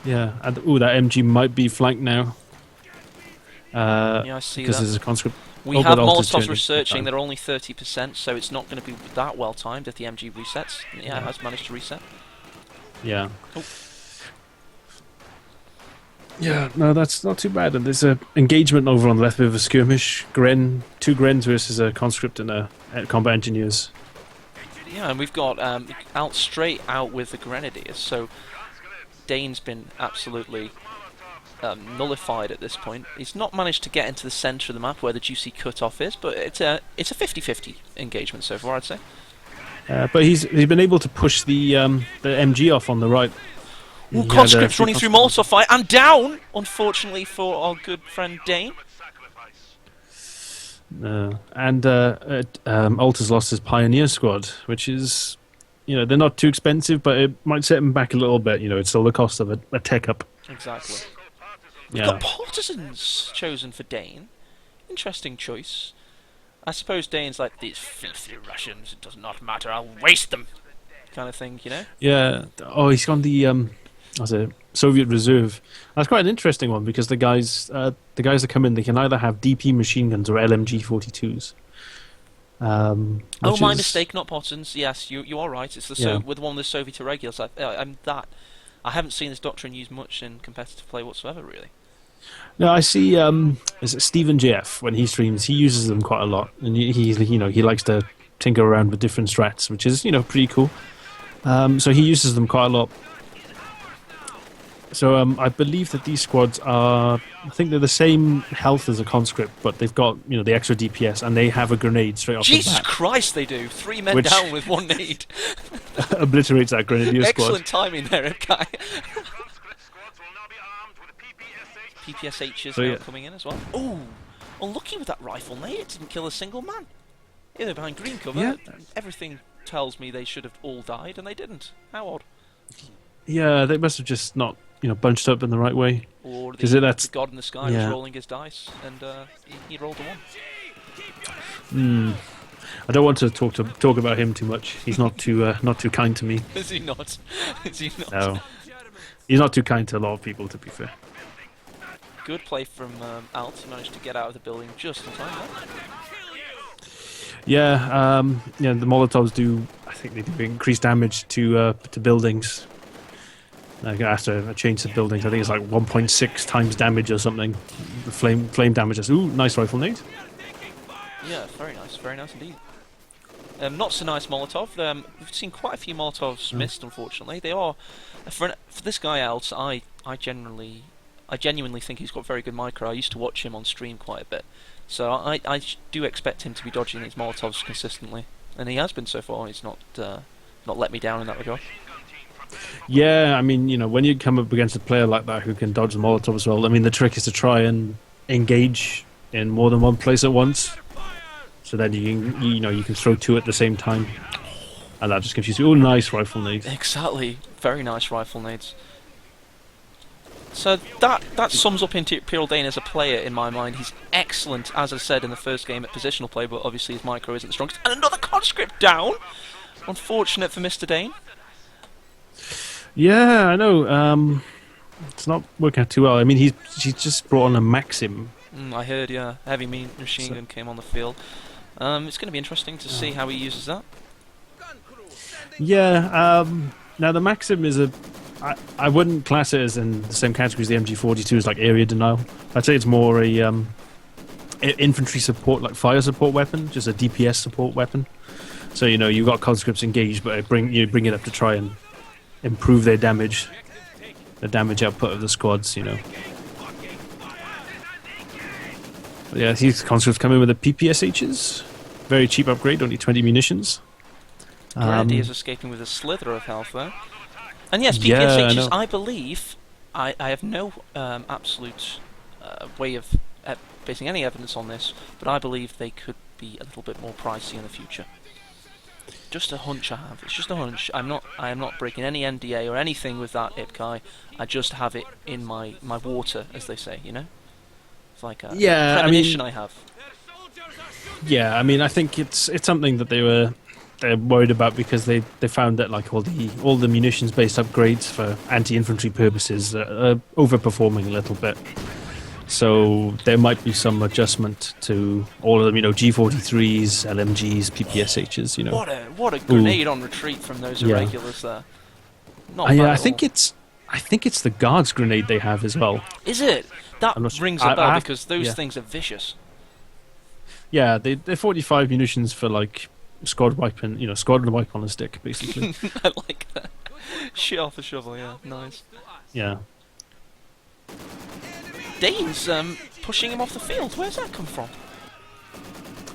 Yeah, and that MG might be flanked now. Yeah, I see that. Because there's a conscript. We have Molotovs researching. They're only 30%, so it's not going to be that well timed if the MG resets. Yeah, it has managed to reset. Yeah. Oh. Yeah, no, that's not too bad. And there's an engagement over on the left, bit of a skirmish. 2 Grens versus a conscript and a combat engineers. Yeah, and we've got Alt straight out with the Grenadiers, so Dane's been absolutely nullified at this point. He's not managed to get into the centre of the map where the juicy cutoff is, but it's a 50-50 engagement so far, I'd say. But he's been able to push the MG off on the right. Ooh, conscripts running through Molotov fire and down, unfortunately for our good friend Dane. And Alt has lost his Pioneer squad, which is, they're not too expensive, but it might set him back a little bit. It's still the cost of a tech up. Exactly. We've got partisans chosen for Dane. Interesting choice. I suppose Dane's like, these filthy Russians, it does not matter, I'll waste them, kind of thing, Yeah. Oh, he's gone the Soviet Reserve. That's quite an interesting one because the guys that come in, they can either have DP machine guns or LMG 42s. My mistake, not Pottons. Yes, you are right. It's with one of the Soviet irregulars. I haven't seen this doctrine used much in competitive play whatsoever, really. No, I see. Is it Stephen JF when he streams? He uses them quite a lot, and he likes to tinker around with different strats, which is pretty cool. So he uses them quite a lot. So I believe that these squads are, I think they're the same health as a conscript, but they've got the extra DPS, and they have a grenade straight off the bat. Jesus Christ, they do! 3 men down with 1 nade. Obliterates that grenadier squad. Excellent timing there, Kai. PPSH is So, now yeah. coming in as well. Ooh! Unlucky with that rifle, mate. It didn't kill a single man. Yeah, they're behind green cover. Yeah. Everything tells me they should have all died, and they didn't. How odd. Yeah, they must have just not, bunched up in the right way. Or 'Cause the that's- god in the sky was yeah. rolling his dice, and he rolled a 1. I don't want to talk about him too much. He's not too kind to me. Is he not? Is he not? No, he's not too kind to a lot of people, to be fair. Good play from Alt. He managed to get out of the building just in time. Yeah, the Molotovs do. I think they do increase damage to buildings. Like after I change the buildings, I think it's like 1.6 times damage or something. The flame damages. Ooh, nice rifle nade. Yeah, very nice indeed. Not so nice Molotov. We've seen quite a few Molotovs missed, unfortunately. They are for this guy Alt. I genuinely think he's got very good micro. I used to watch him on stream quite a bit, so I do expect him to be dodging these Molotovs consistently, and he has been so far. He's not let me down in that regard. Yeah, I mean, when you come up against a player like that who can dodge the Molotov as well, I mean, the trick is to try and engage in more than one place at once. So then you can throw 2 at the same time, and that just gives you. Oh, nice rifle nade. Exactly, very nice rifle nades. So that sums up Imperial Dane as a player in my mind. He's excellent, as I said in the first game, at positional play, but obviously his micro isn't the strongest. And another conscript down. Unfortunate for Mr. Dane. Yeah, I know. It's not working out too well. I mean, he's just brought on a Maxim. I heard, yeah, heavy machine gun came on the field. It's going to be interesting to see how he uses that. Yeah. Now the Maxim is I wouldn't class it as in the same category as the MG42 as like area denial. I'd say it's more a infantry support, like fire support weapon, just a DPS support weapon. So you've got conscripts engaged, but bring it up to try and improve their damage, the damage output of the squads. But yeah, these conscripts come in with the PPSHs. Very cheap upgrade, only 20 munitions. Brandy is escaping with a slither of health there. And yes, Yeah, PPSHs, I believe, I have no absolute way of basing any evidence on this, but I believe they could be a little bit more pricey in the future. Just a hunch I have. It's just a hunch. I am not breaking any NDA or anything with that IPCAI. I just have it in my water, as they say, It's like a premonition I have. Yeah, I mean, I think it's something that they're worried about because they found that like all the munitions based upgrades for anti-infantry purposes are overperforming a little bit. So there might be some adjustment to all of them, G43s, LMGs, PPSHs, What a grenade on retreat from those irregulars there. Not bad I at think all. it's the guards grenade they have as well. Is it? That rings a bell because those yeah. things are vicious. Yeah, they're 45 munitions for like squad wipe and squadron wipe on a stick, basically. I like that. Shit off a shovel, yeah, nice. Yeah. Dane's pushing him off the field. Where's that come from?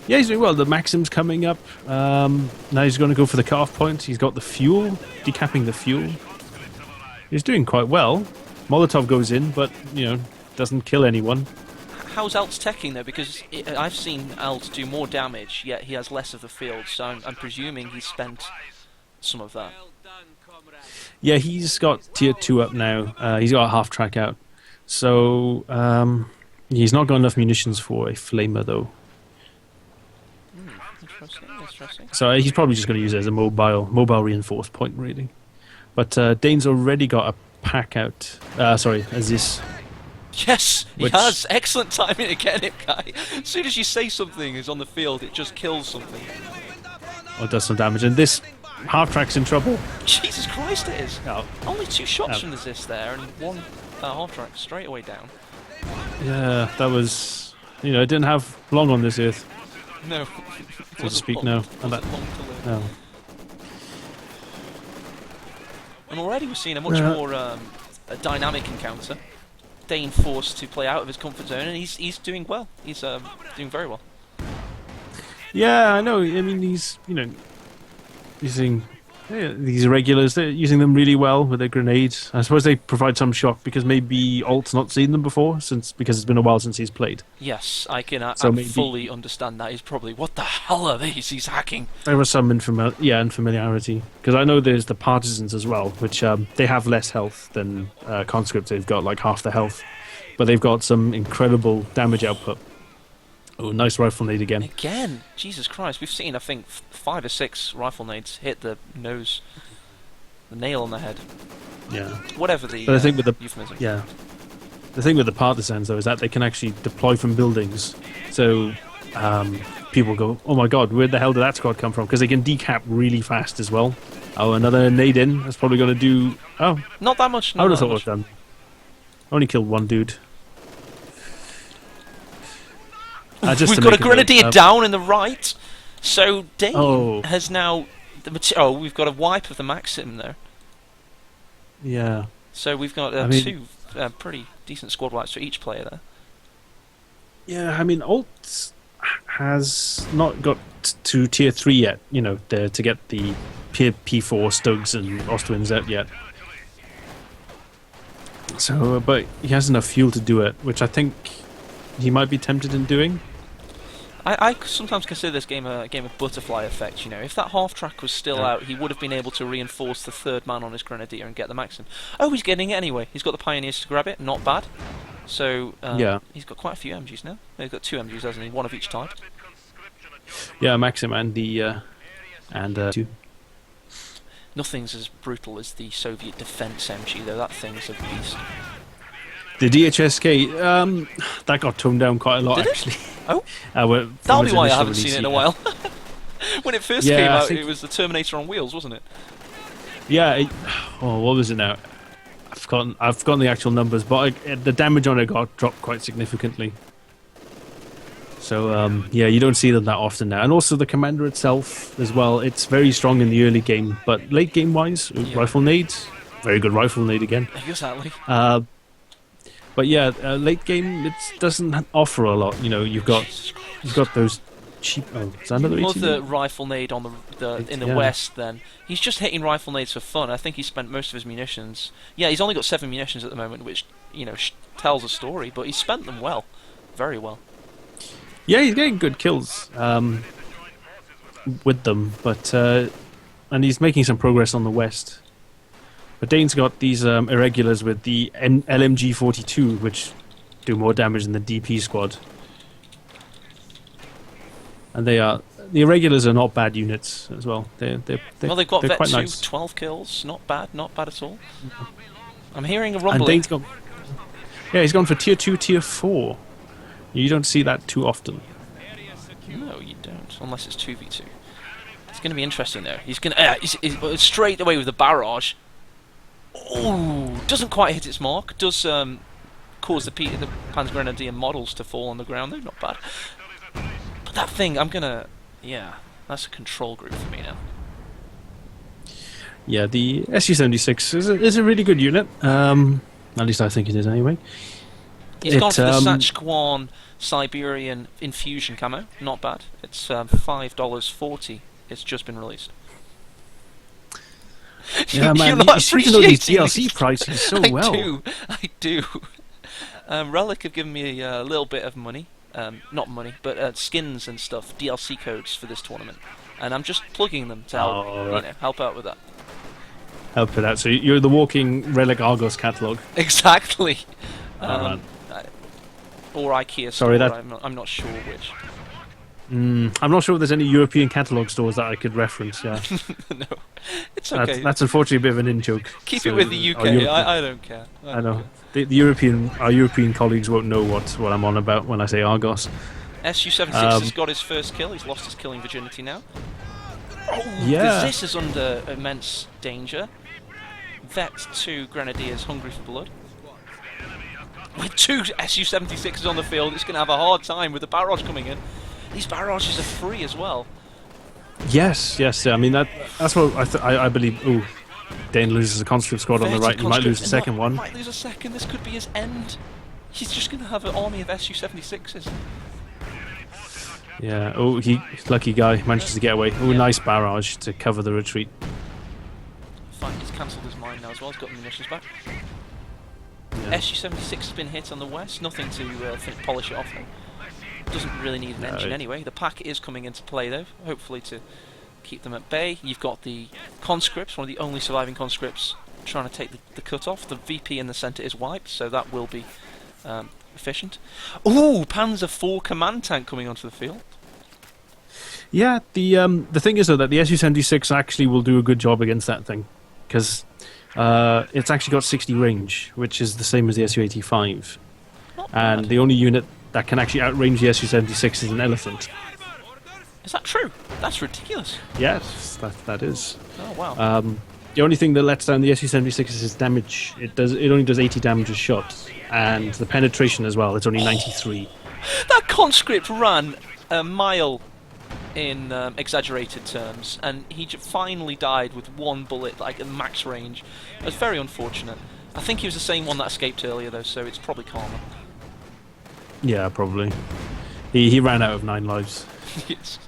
Yeah, he's doing well. The Maxim's coming up. Now he's going to go for the cut-off point. He's got the fuel, decapping the fuel. He's doing quite well. Molotov goes in, but doesn't kill anyone. How's Alt's teching though? Because I've seen Alt do more damage, yet he has less of the field. So I'm presuming he's spent some of that. Yeah, he's got tier 2 up now. He's got a half track out. So he's not got enough munitions for a flamer though. Interesting. So he's probably just going to use it as a mobile reinforced point, really. But Dane's already got a pack out. As this. Yes, he has. Excellent timing again, guy. As soon as you say something is on the field, it just kills something. Or does some damage. And this half-track's in trouble. Jesus Christ, it is. Oh. Only 2 shots from resist there, and one half-track straight away down. Yeah, that was... it didn't have long on this earth. No. So to speak, no. No. And already we're seeing a much more a dynamic encounter. Dane forced to play out of his comfort zone, and he's doing well. He's doing very well. Yeah, I know. I mean, he's using Yeah, these irregulars, they're using them really well with their grenades. I suppose they provide some shock because maybe Alt's not seen them before, because it's been a while since he's played. Yes, I can So maybe fully understand that. He's probably, what the hell are these? He's hacking. there was some unfamiliarity. Because I know there's the partisans as well, which they have less health than conscripts. They've got like half the health, but they've got some incredible damage output. Oh, nice rifle nade again. Again, Jesus Christ, we've seen, I think, 5 or 6 rifle nades hit the nose, the nail on the head. Yeah. Whatever the But I think with the euphemism. the thing with the partisans though is that they can actually deploy from buildings. So people go, oh my god, where the hell did that squad come from? Because they can decap really fast as well. Oh, another nade in. That's probably going to do. Oh, Not that much. I Not would have that thought it was much. done. Only killed one dude. We've got a grenadier down in the right. So Dane Oh. has now. We've got a wipe of the Maxim there. Yeah. So we've got I mean- 2 pretty decent squad wipes for each player there. Yeah, I mean, Alt has not got to tier 3 yet, to get the P4 Stugs and Ostwinds out yet. So, but he has enough fuel to do it, which I think he might be tempted in doing. I sometimes consider this game a game of butterfly effect. If that half track was still out, he would have been able to reinforce the 3rd man on his grenadier and get the Maxim. Oh, he's getting it anyway. He's got the pioneers to grab it. Not bad. So Yeah. he's got quite a few MGs now. He's got 2 MGs, hasn't he? One of each type. Yeah, Maxim and the two. Nothing's as brutal as the Soviet defense MG, though. That thing's a beast. The DHSK, that got toned down quite a lot, Did it? actually. Oh, From that'll its be why I initial haven't seen release, it in a yeah. while. When it first Yeah, came I out, think- it was the Terminator on wheels, wasn't it? Yeah. What was it now? I've forgotten the actual numbers, but the damage on it got dropped quite significantly. So yeah, you don't see them that often now. And also the commander itself as well. It's very strong in the early game, but late game wise, Yeah. rifle nades, very good rifle nade again. Exactly. But yeah, late game it doesn't offer a lot. You've got those cheap. Oh, is that another 18? Other rifle nade on in the Yeah. west. Then he's just hitting rifle nades for fun. I think he spent most of his munitions. Yeah, he's only got 7 munitions at the moment, which tells a story. But he spent them well, very well. Yeah, he's getting good kills with them, but and he's making some progress on the west. But Dane's got these irregulars with the LMG-42, which do more damage than the DP squad. And the irregulars are not bad units as well. They've Got they're Vet quite 2, nice. 12 kills. Not bad at all. I'm hearing a And rumbling. Dane's gone. Yeah, he's gone for tier 2, tier 4. You don't see that too often. No, you don't, unless it's 2v2. It's going to be interesting though. He's going to he's straight away with the barrage. Oh, doesn't quite hit its mark. Does cause the Panzergrenadier models to fall on the ground though. Not bad. But that thing, that's a control group for me now. Yeah, the SU-76 is a really good unit. At least I think it is anyway. He's gone for the Saskatchewan Siberian infusion camo. Not bad. It's $5.40. It's just been released. Yeah, man, You're not you seem to know these appreciating DLC these. prices so well. I do. Relic have given me a little bit of money. Not money, but skins and stuff, DLC codes for this tournament. And I'm just plugging them to help, right. help out with that. Help for that. So you're the walking Relic Argos catalogue. Exactly. Alright. Or IKEA Sorry, store, that- I'm not sure which. I'm not sure if there's any European catalogue stores that I could reference. Yeah, No, it's okay. that's unfortunately a bit of an in-joke. Keep So, it with the UK. our European- I don't care. I know. Our European colleagues won't know what I'm on about when I say Argos. SU-76 has got his first kill. He's lost his killing virginity now. Oh, Yeah. This is under immense danger. Vet 2 Grenadiers hungry for blood. With 2 SU-76s on the field, it's going to have a hard time with the barrage coming in. These barrages are free as well. Yes. I mean that's what I believe. Ooh, Dane loses a conscript squad on the 30 right. He might lose the conscripts, second one. Might lose a second. This could be his end. He's just going to have an army of SU-76s. Yeah. Oh, lucky guy manages to get away. Oh, Yeah. nice barrage to cover the retreat. cancelled his mine now as well. He's got the munitions back. Yeah. SU-76 has been hit on the west. Nothing to polish it off though. Doesn't really need an engine anyway. The pack is coming into play though, hopefully to keep them at bay. You've got the conscripts, one of the only surviving conscripts, trying to take the cut off. The VP in the centre is wiped, so that will be efficient. Ooh, Panzer IV command tank coming onto the field. Yeah, the thing is though that the Su-76 actually will do a good job against that thing, because it's actually got 60 range, which is the same as the Su-85, and the only unit that can actually outrange the Su-76 is an elephant. Is that true? That's ridiculous. Yes, that is. Oh wow. The only thing that lets down the Su-76 is its damage. It only does 80 damage a shot, and the penetration as well. It's only 93. That conscript ran a mile in exaggerated terms, and he finally died with one bullet, like at max range. It was very unfortunate. I think he was the same one that escaped earlier, though, so it's probably karma. Yeah, probably. He ran out of 9 lives. Yes.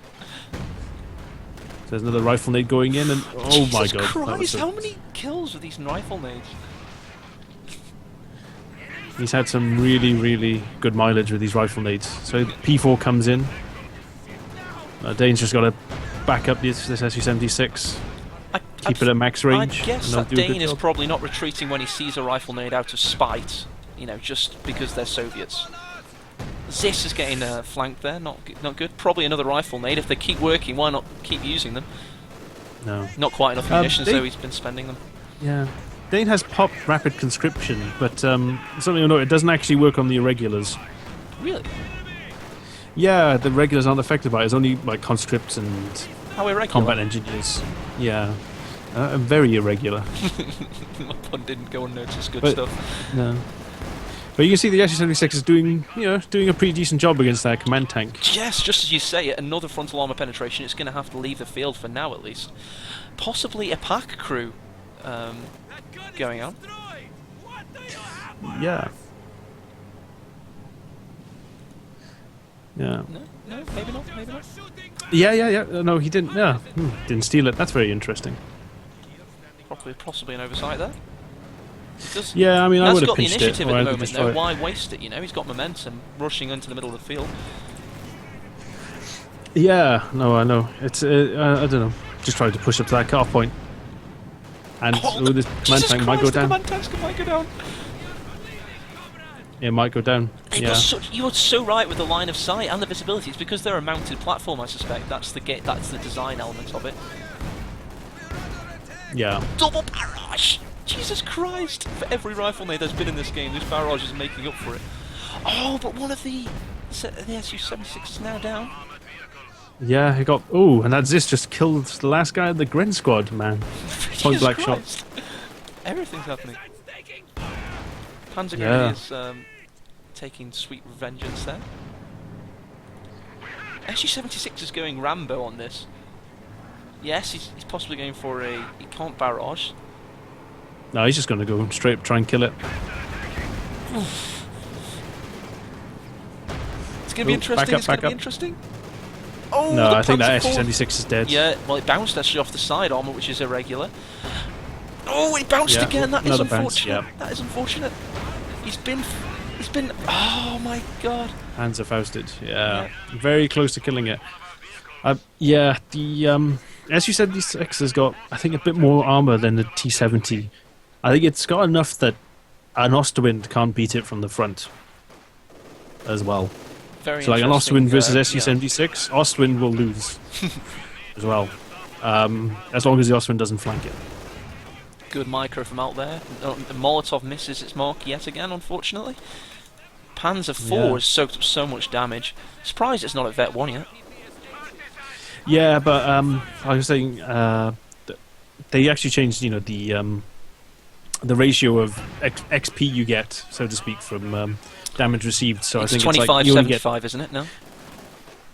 There's another rifle nade going in, and oh Jesus my god! Christ, how many kills with these rifle nades? He's had some really, really good mileage with these rifle nades. So P4 comes in. Dane's just got to back up this Su-76. Keep it at max range. I guess that Dane is probably not retreating when he sees a rifle nade out of spite, you know, just because they're Soviets. Zis is getting flanked there, not good. Probably another rifle nade. If they keep working, why not keep using them? No. Not quite enough munitions, so he's been spending them. Yeah. Dane has popped rapid conscription, but something to note, it doesn't actually work on the irregulars. Really? Yeah, the regulars aren't affected by it. It's only like conscripts and How irregular? combat engineers. Yeah. Very irregular. My pun didn't go unnoticed. Good But- stuff. No. But you can see the Su-76 is doing a pretty decent job against that command tank. Yes, just as you say it, another frontal armour penetration. It's going to have to leave the field for now, at least. Possibly a pack crew going on. Yeah. Yeah. No, maybe not. Maybe not. Yeah. No, he didn't. Yeah, didn't steal it. That's very interesting. Possibly an oversight there. Yeah, I mean, I That's would have got the pinched initiative it. at the moment, though. Why waste it? You know, he's got momentum, rushing into the middle of the field. Yeah, no, I know. It's I don't know. Just trying to push up to that cut-off point. And this command tank might go down. The command tanks might go down. It might go down. Yeah. You're so right with the line of sight and the visibility. It's because they're a mounted platform, I suspect. That's the design element of it. Yeah. Double barrage! Jesus Christ! For every rifle nade there's been in this game, this barrage is making up for it. Oh, but one of the Su-76 is now down. Yeah, he got. Oh, and that Zis just killed the last guy in the Gren squad, man. Point blank shot. Everything's happening. Panzer is taking sweet vengeance there. Su-76 is going Rambo on this. Yes, he's possibly going for a... He can't barrage. No, he's just going to go straight up, try and kill it. It's going to be interesting. It's going to be interesting. Oh, no, I think that Su-76 is dead. Yeah, well, it bounced actually off the side armor, which is irregular. Oh, it bounced again. That is unfortunate. Bounce, That is unfortunate. He's been. Oh my god. Hands are fausted. Yeah, very close to killing it. Yeah, the Su-76 has got, I think, a bit more armor than the T-70. I think it's got enough that an Ostwind can't beat it from the front as well. Very so like an Ostwind versus Su-76, Ostwind will lose as well, as long as the Ostwind doesn't flank it. Good micro from out there. Molotov misses its mark yet again, unfortunately. Panzer IV has soaked up so much damage. Surprised it's not at Vet 1 yet. Yeah, but I was saying they actually changed, the ratio of XP you get, so to speak, from damage received. So It's I think 25, it's like 75, isn't it? No.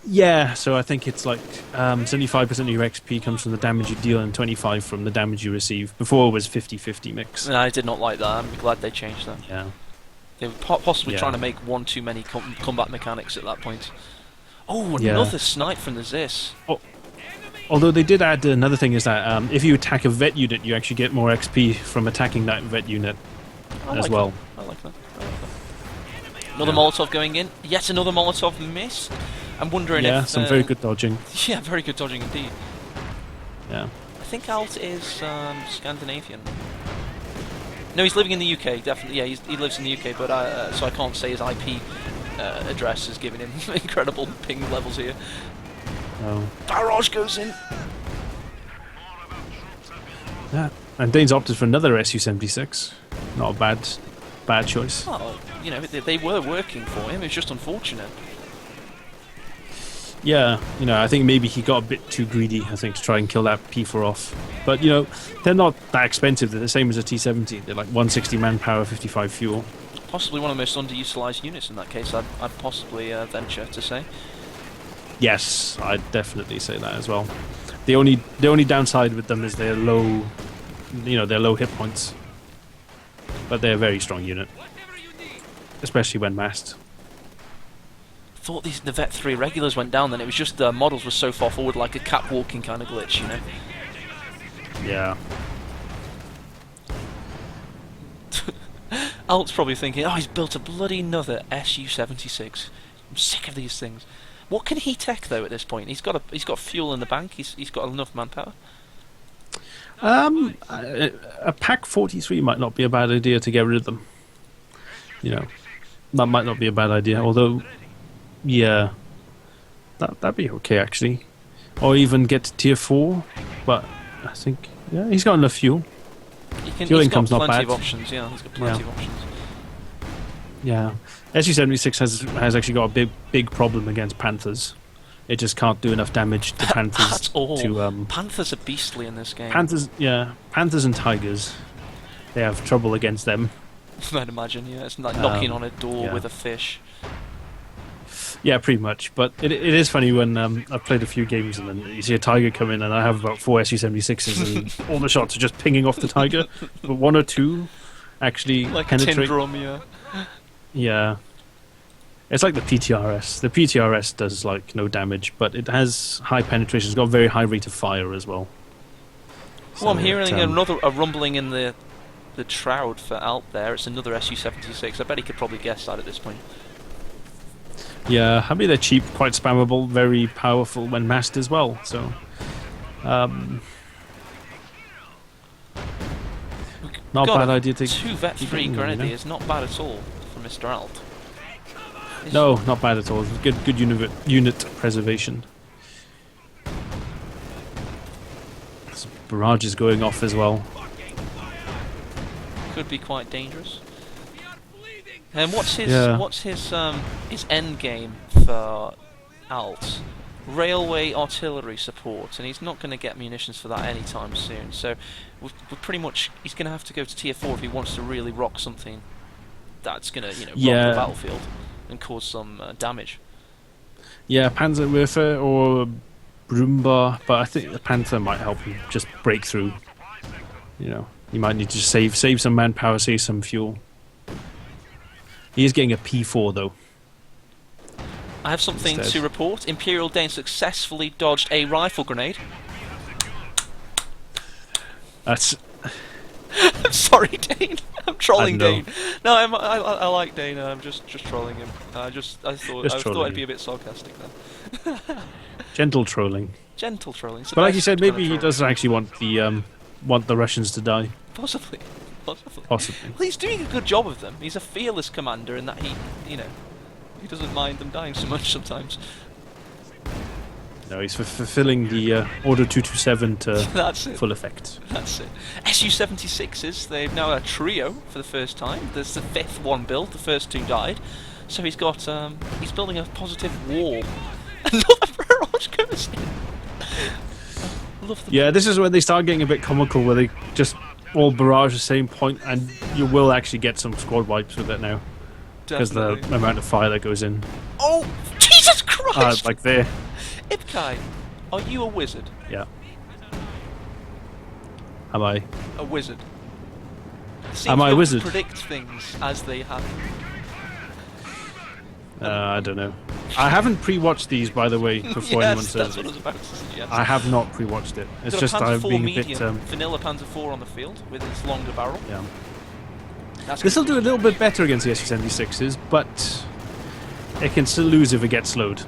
Yeah, so I think it's like 75% of your XP comes from the damage you deal and 25 from the damage you receive. Before it was 50-50 mix. No, I did not like that. I'm glad they changed that. Yeah. They were possibly trying to make one too many combat mechanics at that point. Oh, another snipe from the Zis. Although they did add another thing is that if you attack a vet unit, you actually get more XP from attacking that vet unit as well. I like that. Another Molotov going in. Yet another Molotov miss. I'm wondering if... Yeah, some very good dodging. Yeah, very good dodging indeed. Yeah. I think Alt is Scandinavian. No, he's living in the UK, definitely. Yeah, he lives in the UK, but so I can't say his IP address is giving him incredible ping levels here. Oh. Barrage goes in. Yeah. And Dane's opted for another Su-76. Not a bad choice. Well, you know, they were working for him. It's just unfortunate. Yeah, you know, I think maybe he got a bit too greedy, I think, to try and kill that P4 off. But, you know, they're not that expensive. They're the same as a T-70. They're like 160 manpower, 55 fuel. Possibly one of the most underutilized units in that case, I'd possibly venture to say. Yes, I'd definitely say that as well. The only downside with them is their low, you know, their low hit points. But they're a very strong unit, especially when massed. Thought the Vet 3 regulars went down, then it was just the models were so far forward, like a catwalking kind of glitch, you know. Yeah. Alt's probably thinking, oh, he's built a bloody another Su-76. I'm sick of these things. What can he tech though at this point? He's got fuel in the bank. He's got enough manpower. A Pack 43 might not be a bad idea to get rid of them. You know, that might not be a bad idea. Although, yeah, that'd be okay actually. Or even get to tier 4. But I think he's got enough fuel. Fuel income's not bad. He's got plenty of options. Yeah, he's got plenty of options. Yeah, Su-76 has actually got a big problem against Panthers. It just can't do enough damage to Panthers. At all. To, Panthers are beastly in this game. Panthers and Tigers. They have trouble against them. I'd imagine, yeah. It's like knocking on a door with a fish. Yeah, pretty much. But it is funny when I've played a few games and then you see a Tiger come in and I have about 4 Su-76s and all the shots are just pinging off the Tiger. But 1 or 2 actually like penetrate. a tin drum, yeah. Yeah. It's like the PTRS. The PTRS does like no damage, but it has high penetration. It's got a very high rate of fire as well. So I'm hearing a rumbling in the shroud for Alt there. It's another Su-76. I bet he could probably guess that at this point. Yeah, I mean they're cheap, quite spammable, very powerful when massed as well. So, not a bad idea to 2 Vet 3 Grenadiers. Not bad at all for Mr. Alt. No, not bad at all. Good unit preservation. This barrage is going off as well. Could be quite dangerous. And what's his end game for Alt? Railway artillery support, and he's not going to get munitions for that anytime soon. So we're pretty much he's going to have to go to tier 4 if he wants to really rock something that's going to rock the battlefield and cause some damage. Yeah, Panzerwerfer or Brumba, but I think the Panther might help him just break through. You know, you might need to save some manpower, save some fuel. He is getting a P4 though. I have something to report. Imperial Dane successfully dodged a rifle grenade. That's... I'm sorry, Dane. I'm trolling Dane. No, I like Dane. I'm just trolling him. I thought I'd be a bit sarcastic there. Gentle trolling. Gentle trolling. But like you said, maybe he does actually want the Russians to die. Possibly. Possibly. Well, he's doing a good job of them. He's a fearless commander in that he doesn't mind them dying so much sometimes. No, he's fulfilling the Order 227 to That's it. full effect. That's it. Su-76s, they've now a trio for the first time. There's the 5th one built, the first 2 died. So he's got, he's building a positive wall. Another barrage goes in. Love the Yeah, this is when they start getting a bit comical, where they just all barrage the same point, and you will actually get some squad wipes with it now. Because the amount of fire that goes in. Oh, Jesus Christ! Like there. Ipkai, are you a wizard? Yeah. Am I? A wizard. Am I a wizard? Predict things as they happen. I don't know. I haven't pre-watched these, by the way, before anyone Yes, says that's what I it. was about to suggest. I have not pre-watched it. It's Got just a Panzer I've IV been a medium, bit. vanilla Panzer IV on the field with its longer barrel. Yeah. That's This will do a little bit better against the SU-76s, but it can still lose if it gets slowed.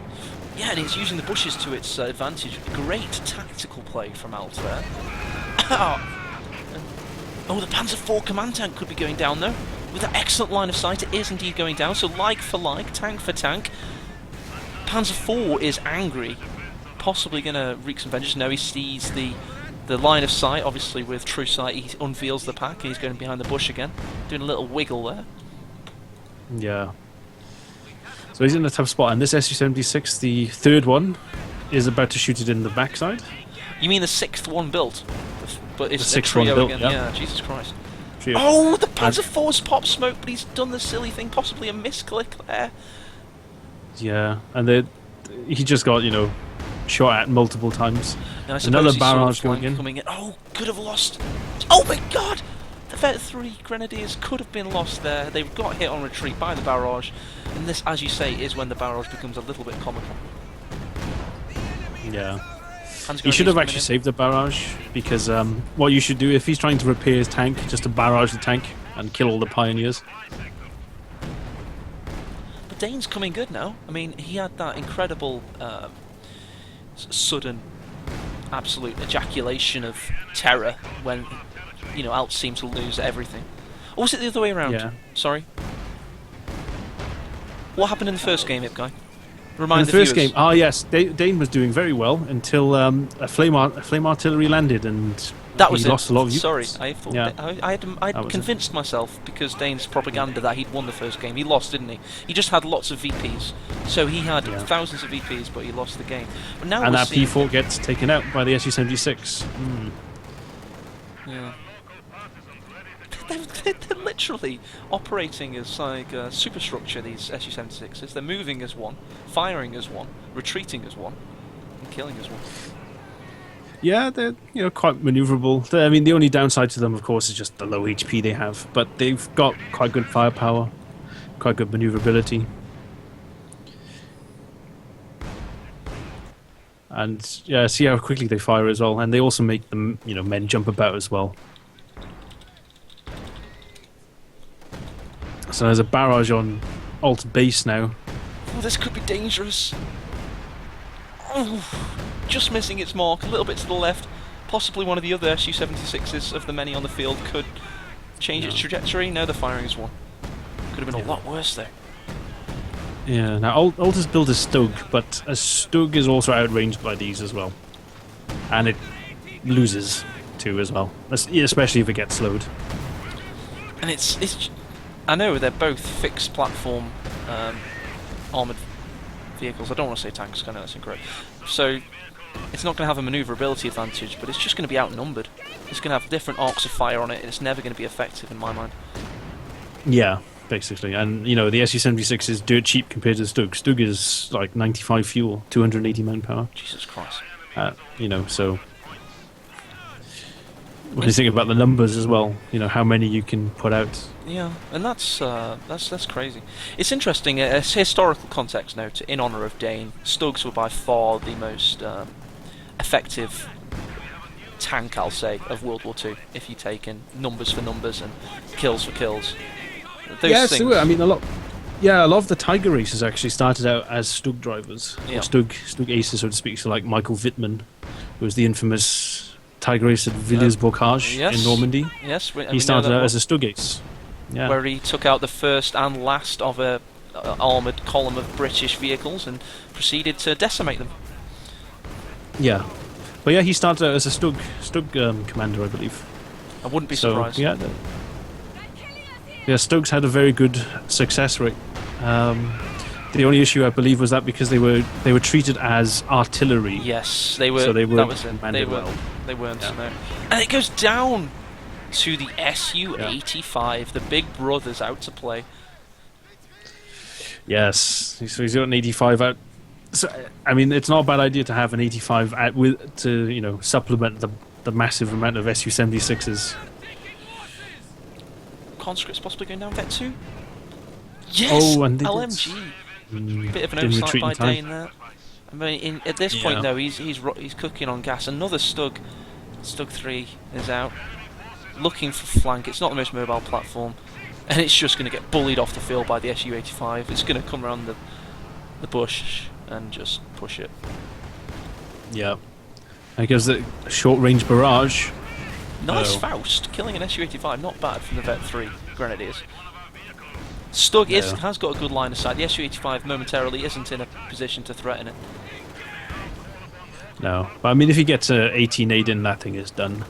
Yeah, and it's using the bushes to its advantage. Great tactical play from Alt there. Oh, the Panzer IV command tank could be going down though. With an excellent line of sight, it is indeed going down. So like for like, tank for tank. Panzer IV is angry, possibly going to wreak some vengeance. No, he sees the line of sight. Obviously, with true sight, he unveils the pack and he's going behind the bush again, doing a little wiggle there. Yeah. So he's in a tough spot, and this SU-76, the third one, is about to shoot it in the backside. You mean the sixth one built? But it's The a sixth one trio built, again. yeah. Yeah, Jesus Christ. Trio. Oh, the Panzer IV's pop smoke, but he's done the silly thing, possibly a misclick there. Yeah, and he just got, shot at multiple times. Now, I suppose Another he saw the barrage flank going in. coming in. Oh, could have lost. Oh my God! The Vet 3 Grenadiers could have been lost there. They got hit on retreat by the barrage, and this, as you say, is when the barrage becomes a little bit comical. Yeah. Hans He should have Grenadiers actually coming saved the barrage, because what you should do, if he's trying to repair his tank, just to barrage the tank and kill all the pioneers. in. But Dane's coming good now. I mean, he had that incredible sudden, absolute ejaculation of terror when, Alt seemed to lose everything. Or was it the other way around? Yeah. Sorry. What happened in the first game, Ip Guy? In Remind the first viewers. game, yes, Dane was doing very well until a flame artillery landed, and That was he lost a lot of units. Sorry, I thought Yeah. I'd That was convinced myself because Dane's propaganda that he'd won the first game. He lost, didn't he? He just had lots of VPs, so he had Yeah. thousands of VPs, but he lost the game. But now And we're that seeing, P4 gets taken out by the SU-76. yeah. They're literally operating as like a superstructure. These SU-76s. They're moving as one, firing as one, retreating as one, and killing as one. Yeah, they're quite maneuverable. The only downside to them, of course, is just the low HP they have, but they've got quite good firepower, quite good maneuverability. And yeah, see how quickly they fire as well, and they also make them, men jump about as well. So there's a barrage on Alt base now. Oh, this could be dangerous. Oh, just missing its mark, a little bit to the left. Possibly one of the other SU-76s of the many on the field could change its trajectory. No, the firing is one. Could have been a lot worse there. Yeah, now Alt is built as Stug, but a Stug is also outranged by these as well. And it loses too as well, especially if it gets slowed. And it's I know they're both fixed platform armoured vehicles. I don't want to say tanks, I know that's incorrect. So it's not going to have a manoeuvrability advantage, but it's just going to be outnumbered. It's going to have different arcs of fire on it, and it's never going to be effective in my mind. Yeah, basically. And, the SU-76 is dirt cheap compared to Stug. Stug is like 95 fuel, 280 manpower. Jesus Christ. So... What do you think about the numbers as well? How many you can put out. Yeah, and that's crazy. It's interesting. It's historical context note in honour of Dane. Stugs were by far the most effective tank, I'll say, of World War II. If you take in numbers for numbers and kills for kills, those things. A lot. Yeah, a lot of the Tiger races actually started out as Stug drivers, Yeah. or Stug aces, so to speak. So like Michael Wittmann, who was the infamous Tiger race at Villers-Bocage yes. in Normandy. Yes, He started out as a Stug ace. Yeah. Where he took out the first and last of a armoured column of British vehicles and proceeded to decimate them. Yeah. But yeah, he started out as a Stug commander, I believe. I wouldn't be surprised. Yeah, Stugs had a very good success rate. The only issue, I believe, was that because they were treated as artillery. Yes, they were. So they were that was it. commanded well. They weren't. Yeah. No. And it goes down to the SU-85, the big brothers out to play. Yes, so he's got an 85 out. So, it's not a bad idea to have an 85 out to supplement the massive amount of SU-76s. Conscripts possibly going down Vet 2? Yes! Oh, and they LMG! Bit of an Didn't oversight retreat by in time. Dane there. I mean, at this point though, he's cooking on gas. Another Stug 3 is out, looking for flank. It's not the most mobile platform, and it's just going to get bullied off the field by the Su-85. It's going to come around the bush and just push it. Yeah. And because the short-range barrage. Nice Faust, killing an Su-85. Not bad from the Vet 3 Grenadiers. Stug has got a good line of sight. The Su-85 momentarily isn't in a position to threaten it. No. But I mean, if he gets a 18 in, that thing is done.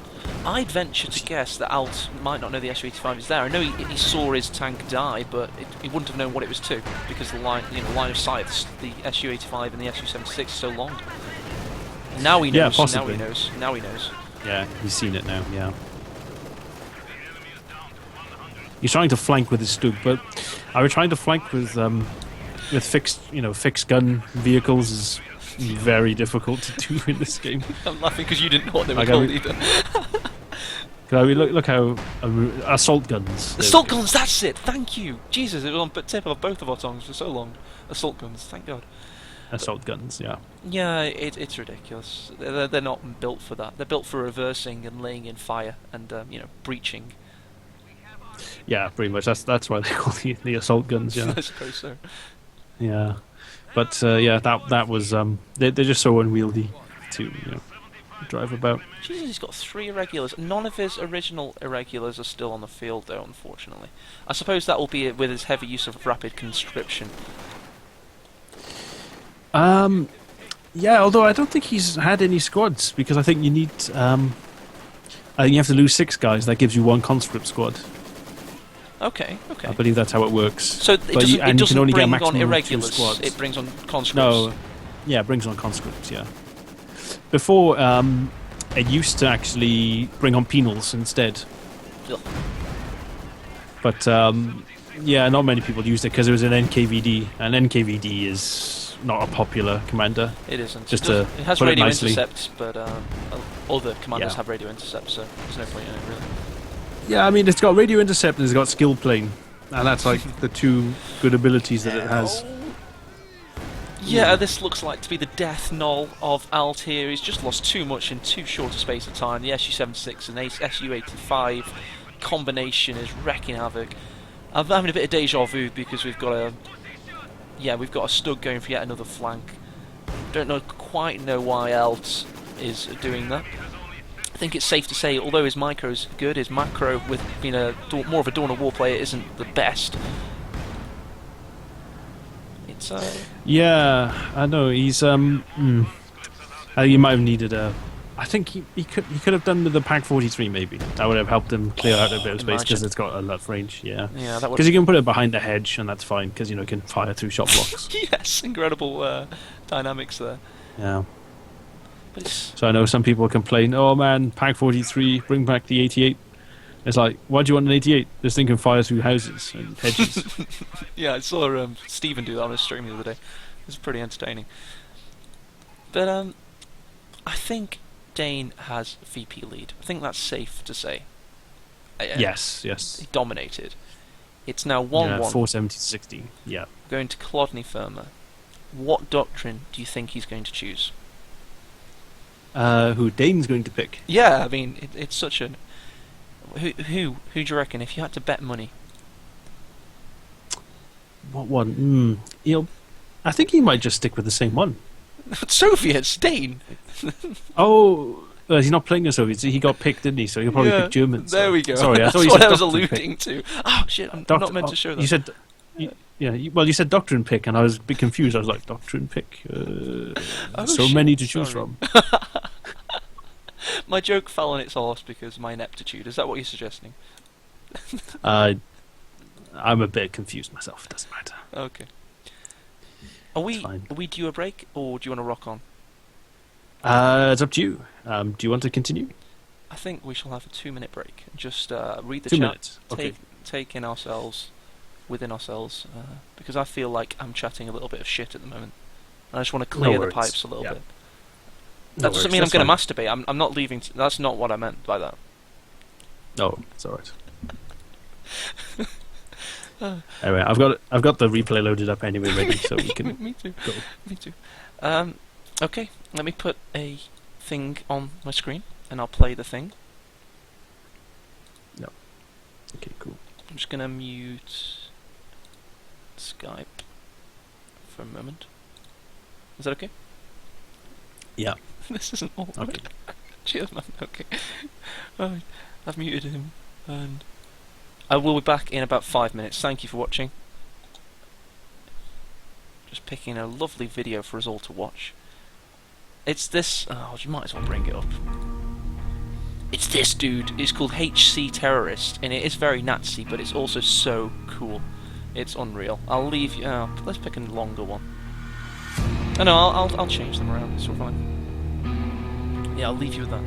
I'd venture to guess that Alt might not know the Su-85 is there. I know he saw his tank die, but he wouldn't have known what it was to, because the line of sight of the Su-85 and the Su-76 is so long. And now he knows. Yeah, possibly. Now he knows. Yeah, he's seen it now. Yeah. He's trying to flank with his Stug, but I was trying to flank with fixed gun vehicles is very difficult to do in this game. I'm laughing because you didn't know what they were called either. I mean, look how assault guns. Assault guns, that's it. Thank you, Jesus. It was on the tip of both of our tongues for so long. Assault guns, thank God. Assault guns, yeah. Yeah, it's ridiculous. They're not built for that. They're built for reversing and laying in fire and breaching. Yeah, pretty much. That's why they call the assault guns. Yeah, I suppose so. Yeah, but that was they're just so unwieldy to drive about. Jesus, he's got 3 irregulars. None of his original irregulars are still on the field, though. Unfortunately, I suppose that will be with his heavy use of rapid conscription. Yeah, although I don't think he's had any squads because I think you need you have to lose 6 guys. That gives you 1 conscript squad. Okay. I believe that's how it works. So it doesn't only bring get on irregulars. It brings on conscripts. No, yeah, it brings on conscripts. Yeah. Before, it used to actually bring on penals instead. Ugh. But yeah, not many people used it because it was an NKVD, and NKVD is not a popular commander. It isn't. It has radio intercepts, but other commanders have radio intercepts, so there's no point in it really. Yeah, I mean, it's got radio intercept and it's got skill plane, and that's like the 2 good abilities that it has. Yeah, this looks like to be the death knell of Alt here. He's just lost too much in too short a space of time. The Su-76 and Su-85 combination is wrecking havoc. I'm having a bit of deja vu because we've got a Stug going for yet another flank. Don't quite know why Alt is doing that. I think it's safe to say, although his micro's good, his macro, with being more of a Dawn of War player, isn't the best. It's Yeah, I know. He's you might have needed a. I think he could have done with the Pack 43 maybe. That would have helped him clear out a bit of space because it's got a lot of range. Yeah. Yeah, that would. Because you can put it behind the hedge and that's fine because it can fire through shot blocks. Yes, incredible dynamics there. Yeah. But so I know some people complain, oh man, Pack 43, bring back the 88. It's like, why do you want an 88? This thing can fire through houses and hedges. Yeah, I saw Stephen do that on his stream the other day. It was pretty entertaining. But I think Dane has VP lead. I think that's safe to say. Yes. He dominated. It's now 1-1. Yeah, 470-60. Yeah. Going to Clodney Firma. What doctrine do you think he's going to choose? Who Dane's going to pick? Yeah, I mean, it's such an... Who do you reckon, if you had to bet money? What one? I think he might just stick with the same one. Soviets, Dane! Oh, he's not playing the Soviets. He got picked, didn't he? So he'll probably pick Germans. There we go. Sorry, I thought that's you what said I was doctrine alluding to. Oh, shit, I'm not meant to show that. You said... well, you said doctrine pick, and I was a bit confused. I was like, doctrine pick? Many to choose from. My joke fell on its arse because of my ineptitude. Is that what you're suggesting? I'm a bit confused myself. It doesn't matter. Okay. Are we due a break, or do you want to rock on? It's up to you. Do you want to continue? I think we shall have a 2-minute break. Just read the 2 chat, minutes. Okay. take in ourselves, within ourselves, because I feel like I'm chatting a little bit of shit at the moment. And I just want to clear the pipes a little bit. That doesn't mean I'm going to masturbate. I'm not leaving. That's not what I meant by that. No, it's alright. Anyway, I've got the replay loaded up anyway, ready, so we can. Me too. Go. Me too. Okay, let me put a thing on my screen, and I'll play the thing. No. Okay, cool. I'm just gonna mute Skype for a moment. Is that okay? Yeah. This isn't all. Okay. Cheers, man. Okay. Right. I've muted him, and I will be back in about 5 minutes. Thank you for watching. Just picking a lovely video for us all to watch. It's this. Oh, you might as well bring it up. It's this dude. It's called HC Terrorist, and it is very Nazi, but it's also so cool. It's unreal. I'll leave you. Let's pick a longer one. Oh, no, I'll change them around. It's all fine. Yeah, I'll leave you with that.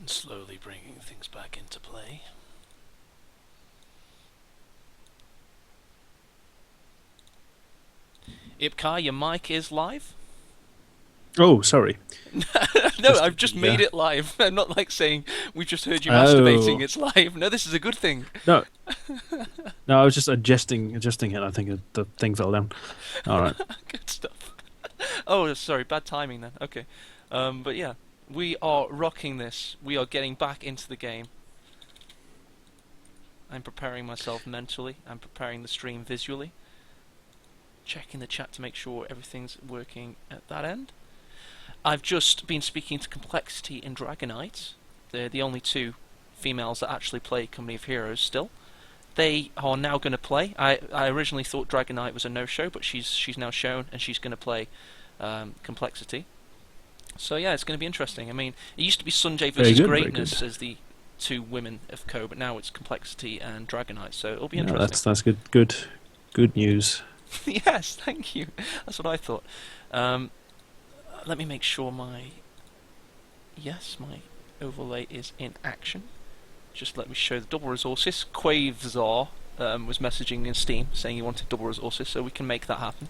And slowly bringing things back into play. Ipcar, your mic is live? Oh, sorry. No, I've just made it live. I'm not like saying we've just heard you Oh. masturbating, it's live. No, this is a good thing. No, no, I was just adjusting it. I think the thing fell down. All right. Good stuff. Oh, sorry, bad timing then. Okay. But yeah, we are rocking this. We are getting back into the game. I'm preparing myself mentally. I'm preparing the stream visually. Checking the chat to make sure everything's working at that end. I've just been speaking to Complexity and Dragonite. They're the only two females that actually play Company of Heroes still. They are now going to play. I originally thought Dragonite was a no-show, but she's now shown, and she's going to play Complexity. So yeah, it's going to be interesting. I mean, it used to be Sunjay versus Greatness as the two women of Co, but now it's Complexity and Dragonite, so it'll be interesting. That's good news. Yes, thank you. That's what I thought. Let me make sure my overlay is in action. Just let me show the double resources. Quavzar was messaging in Steam saying he wanted double resources, so we can make that happen.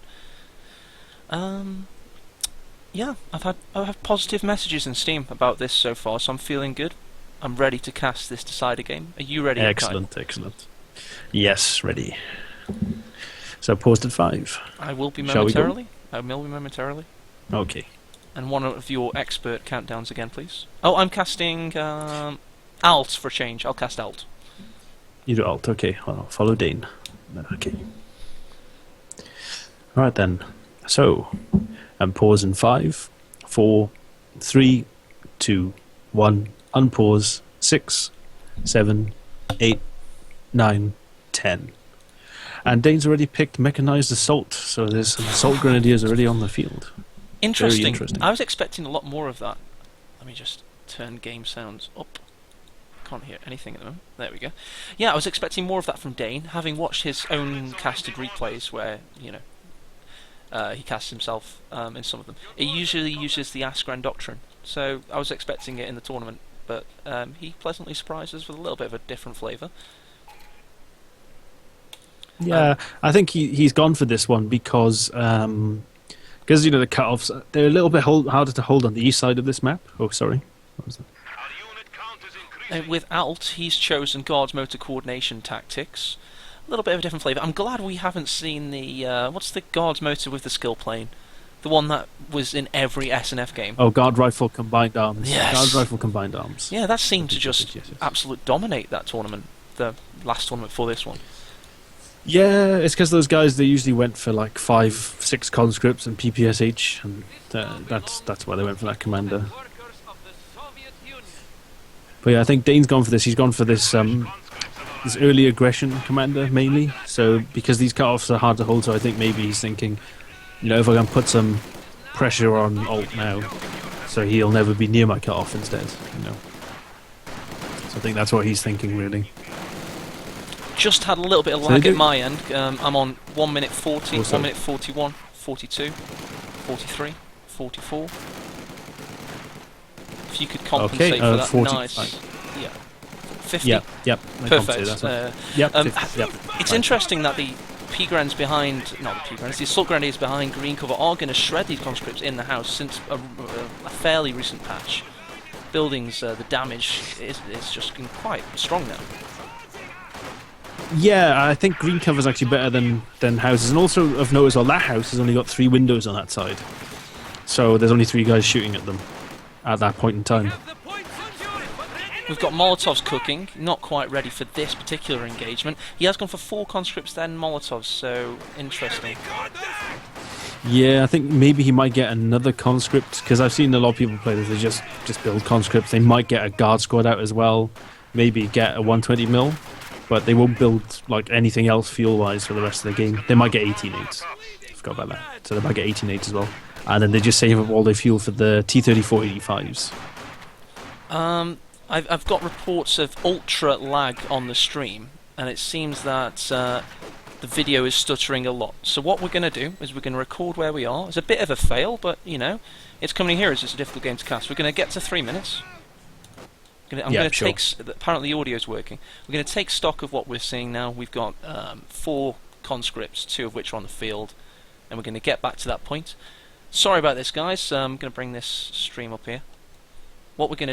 Yeah, I've had positive messages in Steam about this so far, so I'm feeling good. I'm ready to cast this Decider game. Are you ready? Excellent. Yes, ready. So paused at 5. I will be momentarily. I will be momentarily. Okay. And one of your expert countdowns again, please. Oh, I'm casting Alt for a change. I'll cast Alt. You do Alt, okay. I'll follow Dane. Okay. Alright then. So, and pause in 5, 4, 3, 2, 1, unpause, 6, 7, 8, 9, 10. And Dane's already picked Mechanized Assault, so there's some Assault Grenadiers already on the field. Interesting. Very interesting. I was expecting a lot more of that. Let me just turn game sounds up. Can't hear anything at the moment. There we go. Yeah, I was expecting more of that from Dane, having watched his own casted replays where, he casts himself in some of them. He usually uses the Askran Doctrine, so I was expecting it in the tournament, but he pleasantly surprised us with a little bit of a different flavour. Yeah, I think he's gone for this one because the cut-offs, they're a little bit harder to hold on the east side of this map. Oh, sorry. What was that? With Alt, he's chosen Guards Motor Coordination Tactics. A little bit of a different flavour. I'm glad we haven't seen the... what's the Guards Motor with the skill plane? The one that was in every SNF game. Oh, guard rifle combined arms. Yes. Guard rifle combined arms. Yeah, that seemed to just Yes, yes. absolute dominate that tournament. The last tournament for this one. Yeah, it's because those guys, they usually went for like 5-6 conscripts and PPSH, and that's why they went for that commander. But yeah, I think Dane's gone for this. He's gone for this this early aggression commander mainly. So because these cutoffs are hard to hold, so I think maybe he's thinking, you know, if I can put some pressure on Alt now, so he'll never be near my cutoff instead. You know. So I think that's what he's thinking really. Just had a little bit of So lag they at do- my end. I'm on 1 minute 40, Also- 1 minute 41, 42, 43, 44. If you could compensate for that, 40, nice. fine. Yeah. 50. Yep. I Perfect. compensate, that's right. Yep. 50, yep. It's Fine. interesting that the P-Grans behind, not the P-Grans, the Assault Grenadiers behind green cover are going to shred these conscripts in the house since a fairly recent patch. Buildings, the damage is just been quite strong now. Yeah, I think green cover's actually better than houses, and also of note as well, that house has only got 3 windows on that side, so there's only 3 guys shooting at them at that point in time. We've got Molotovs cooking, not quite ready for this particular engagement. He has gone for 4 conscripts then Molotovs, so interesting. Yeah, I think maybe he might get another conscript, because I've seen a lot of people play this. They just build conscripts. They might get a guard squad out as well, maybe get a 120 mil, but they won't build like anything else fuel-wise for the rest of the game. They might get 18-8s. I forgot about that. So they might get 18-8s as well, and then they just save up all their fuel for the T-34-85s. I've got reports of ultra lag on the stream, and it seems that the video is stuttering a lot. So what we're going to do is we're going to record where we are. It's a bit of a fail, but you know, it's coming here as it's a difficult game to cast. We're going to get to 3 minutes. I'm going to sure. take. Apparently, the audio's working. We're going to take stock of what we're seeing now. We've got 4 conscripts, 2 of which are on the field, and we're going to get back to that point. Sorry about this, guys. I'm going to bring this stream up here. What we're going to